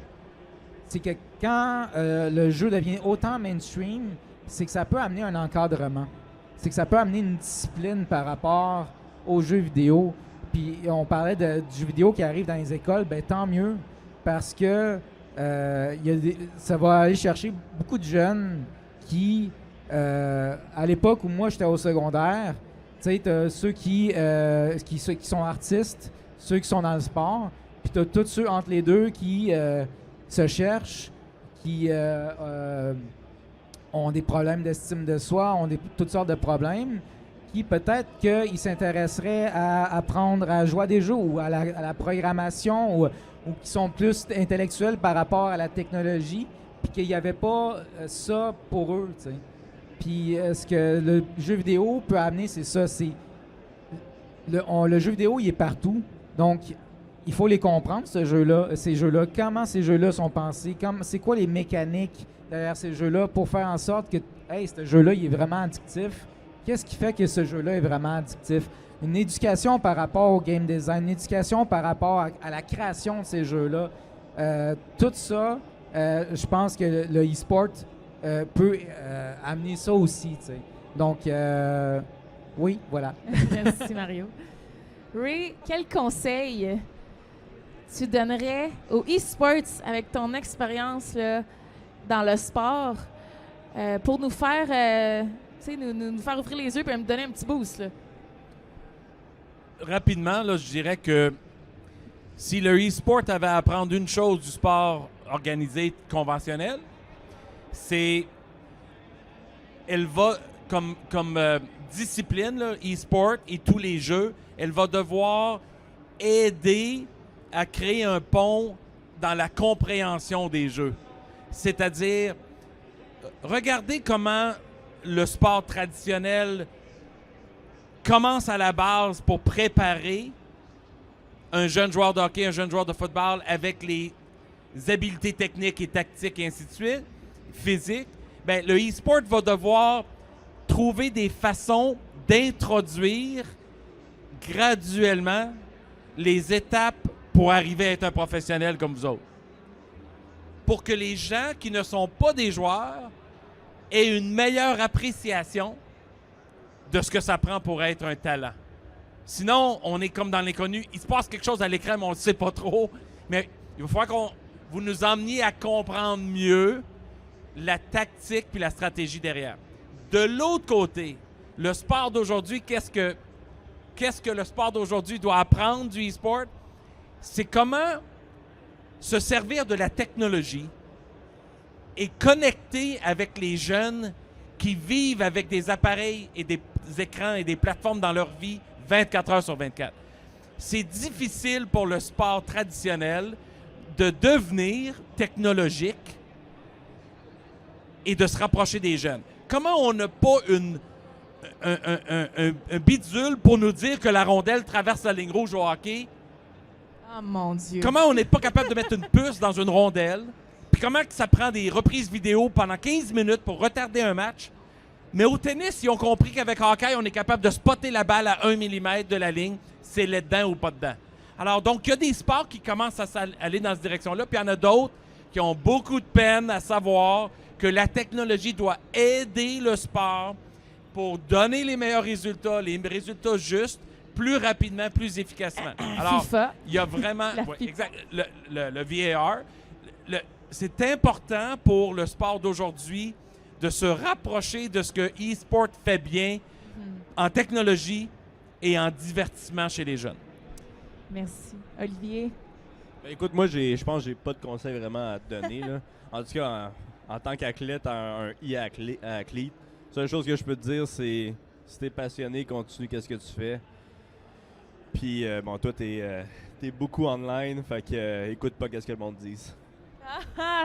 c'est que quand le jeu devient autant mainstream, c'est que ça peut amener un encadrement. C'est que ça peut amener une discipline par rapport aux jeux vidéo. Puis on parlait du jeu vidéo qui arrive dans les écoles, ben tant mieux, parce que ça va aller chercher beaucoup de jeunes qui, à l'époque où moi j'étais au secondaire, tu sais, t'as ceux qui sont artistes, ceux qui sont dans le sport, puis t'as tous ceux entre les deux qui se cherchent, qui ont des problèmes d'estime de soi, ont toutes sortes de problèmes, qui peut-être qu'ils s'intéresseraient à apprendre à jouer à des jeux ou à la programmation ou qui sont plus intellectuels par rapport à la technologie, puis qu'il n'y avait pas ça pour eux, tu sais. Puis ce que le jeu vidéo peut amener, c'est ça, c'est le jeu vidéo, il est partout, donc il faut les comprendre, ces jeux-là, comment ces jeux-là sont pensés, c'est quoi les mécaniques derrière ces jeux-là pour faire en sorte que, hey, ce jeu-là, il est vraiment addictif. Qu'est-ce qui fait que ce jeu-là est vraiment addictif? Une éducation par rapport au game design, une éducation par rapport à la création de ces jeux-là. Tout ça, je pense que le e-sport peut amener ça aussi, tu sais. Donc, oui, voilà. Merci, Mario. Ray, quel conseil tu donnerais aux e-sports avec ton expérience là, dans le sport pour nous faire, nous faire ouvrir les yeux et me donner un petit boost? Là? Rapidement, là, je dirais que si le e-sport avait à apprendre une chose du sport organisé conventionnel, c'est elle va, comme discipline, là, e-sport et tous les jeux, elle va devoir aider à créer un pont dans la compréhension des jeux. C'est-à-dire, regardez comment le sport traditionnel commence à la base pour préparer un jeune joueur de hockey, un jeune joueur de football avec les habiletés techniques et tactiques et ainsi de suite, physiques. Bien, le e-sport va devoir trouver des façons d'introduire graduellement les étapes pour arriver à être un professionnel comme vous autres. Pour que les gens qui ne sont pas des joueurs aient une meilleure appréciation de ce que ça prend pour être un talent. Sinon, on est comme dans l'inconnu. Il se passe quelque chose à l'écran, mais on ne le sait pas trop. Mais il va falloir que vous nous emmeniez à comprendre mieux la tactique puis la stratégie derrière. De l'autre côté, le sport d'aujourd'hui, qu'est-ce que le sport d'aujourd'hui doit apprendre du e-sport? C'est comment se servir de la technologie et connecter avec les jeunes qui vivent avec des appareils et des écrans et des plateformes dans leur vie 24 heures sur 24. C'est difficile pour le sport traditionnel de devenir technologique et de se rapprocher des jeunes. Comment on n'a pas un bidule pour nous dire que la rondelle traverse la ligne rouge au hockey? Oh mon Dieu. Comment on n'est pas capable de mettre une puce dans une rondelle? Puis comment que ça prend des reprises vidéo pendant 15 minutes pour retarder un match. Mais au tennis, ils ont compris qu'avec hockey, on est capable de spotter la balle à 1 mm de la ligne, c'est là-dedans ou pas dedans. Alors, donc, il y a des sports qui commencent à aller dans cette direction-là, puis il y en a d'autres qui ont beaucoup de peine à savoir que la technologie doit aider le sport pour donner les meilleurs résultats, les résultats justes, plus rapidement, plus efficacement. Alors, FIFA. il y a vraiment... La ouais, FIFA. exact, le VAR. C'est important pour le sport d'aujourd'hui de se rapprocher de ce que e-sport fait bien en technologie et en divertissement chez les jeunes. Merci. Olivier? Ben, écoute, moi, je pense que j'ai pas de conseil vraiment à te donner. Là. En tout cas, en tant qu'athlète, un e-athlète, la seule chose que je peux te dire, c'est si t'es passionné, continue qu'est-ce que tu fais. Puis, bon, toi, t'es beaucoup online, fait que écoute pas qu'est-ce que le monde dit.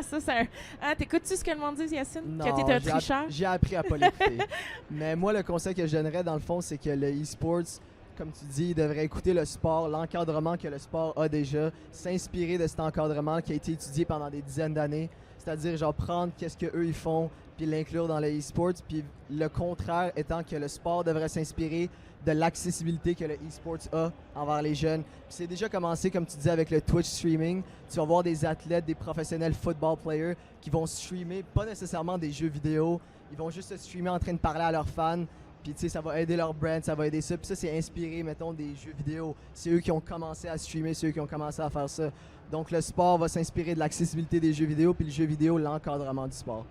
Ça, c'est un... Ah, t'écoutes-tu ce que le monde dit, Yacine? Non, Que t'es un tricheur? j'ai appris à pas l'écouter. Mais moi, le conseil que je donnerais, dans le fond, c'est que le e-sports, comme tu dis, devrait écouter le sport, l'encadrement que le sport a déjà, s'inspirer de cet encadrement qui a été étudié pendant des dizaines d'années. C'est-à-dire, genre, prendre qu'est-ce qu'eux, ils font, puis l'inclure dans le e-sports. Puis le contraire étant que le sport devrait s'inspirer de l'accessibilité que le e-sports a envers les jeunes. Puis c'est déjà commencé, comme tu disais, avec le Twitch streaming. Tu vas voir des athlètes, des professionnels football players qui vont streamer, pas nécessairement des jeux vidéo, ils vont juste se streamer en train de parler à leurs fans. Puis tu sais, ça va aider leur brand, ça va aider ça. Puis ça, c'est inspiré, mettons, des jeux vidéo. C'est eux qui ont commencé à streamer, c'est eux qui ont commencé à faire ça. Donc le sport va s'inspirer de l'accessibilité des jeux vidéo, puis le jeu vidéo, l'encadrement du sport.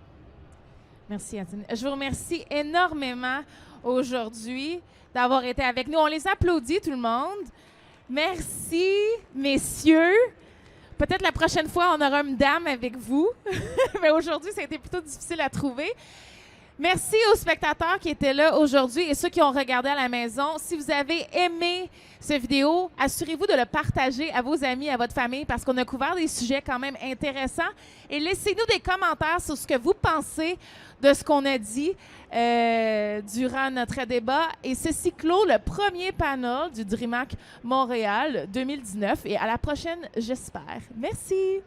Merci, Yacine. Je vous remercie énormément aujourd'hui d'avoir été avec nous. On les applaudit, tout le monde. Merci, messieurs. Peut-être la prochaine fois, on aura une dame avec vous. Mais aujourd'hui, ça a été plutôt difficile à trouver. Merci aux spectateurs qui étaient là aujourd'hui et ceux qui ont regardé à la maison. Si vous avez aimé cette vidéo, assurez-vous de le partager à vos amis, à votre famille, parce qu'on a couvert des sujets quand même intéressants. Et laissez-nous des commentaires sur ce que vous pensez de ce qu'on a dit durant notre débat. Et ceci clôt le premier panel du DreamHack Montréal 2019. Et à la prochaine, j'espère. Merci.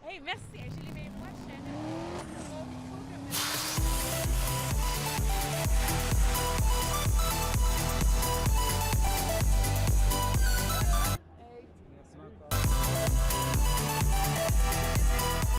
Hey, merci. J'ai les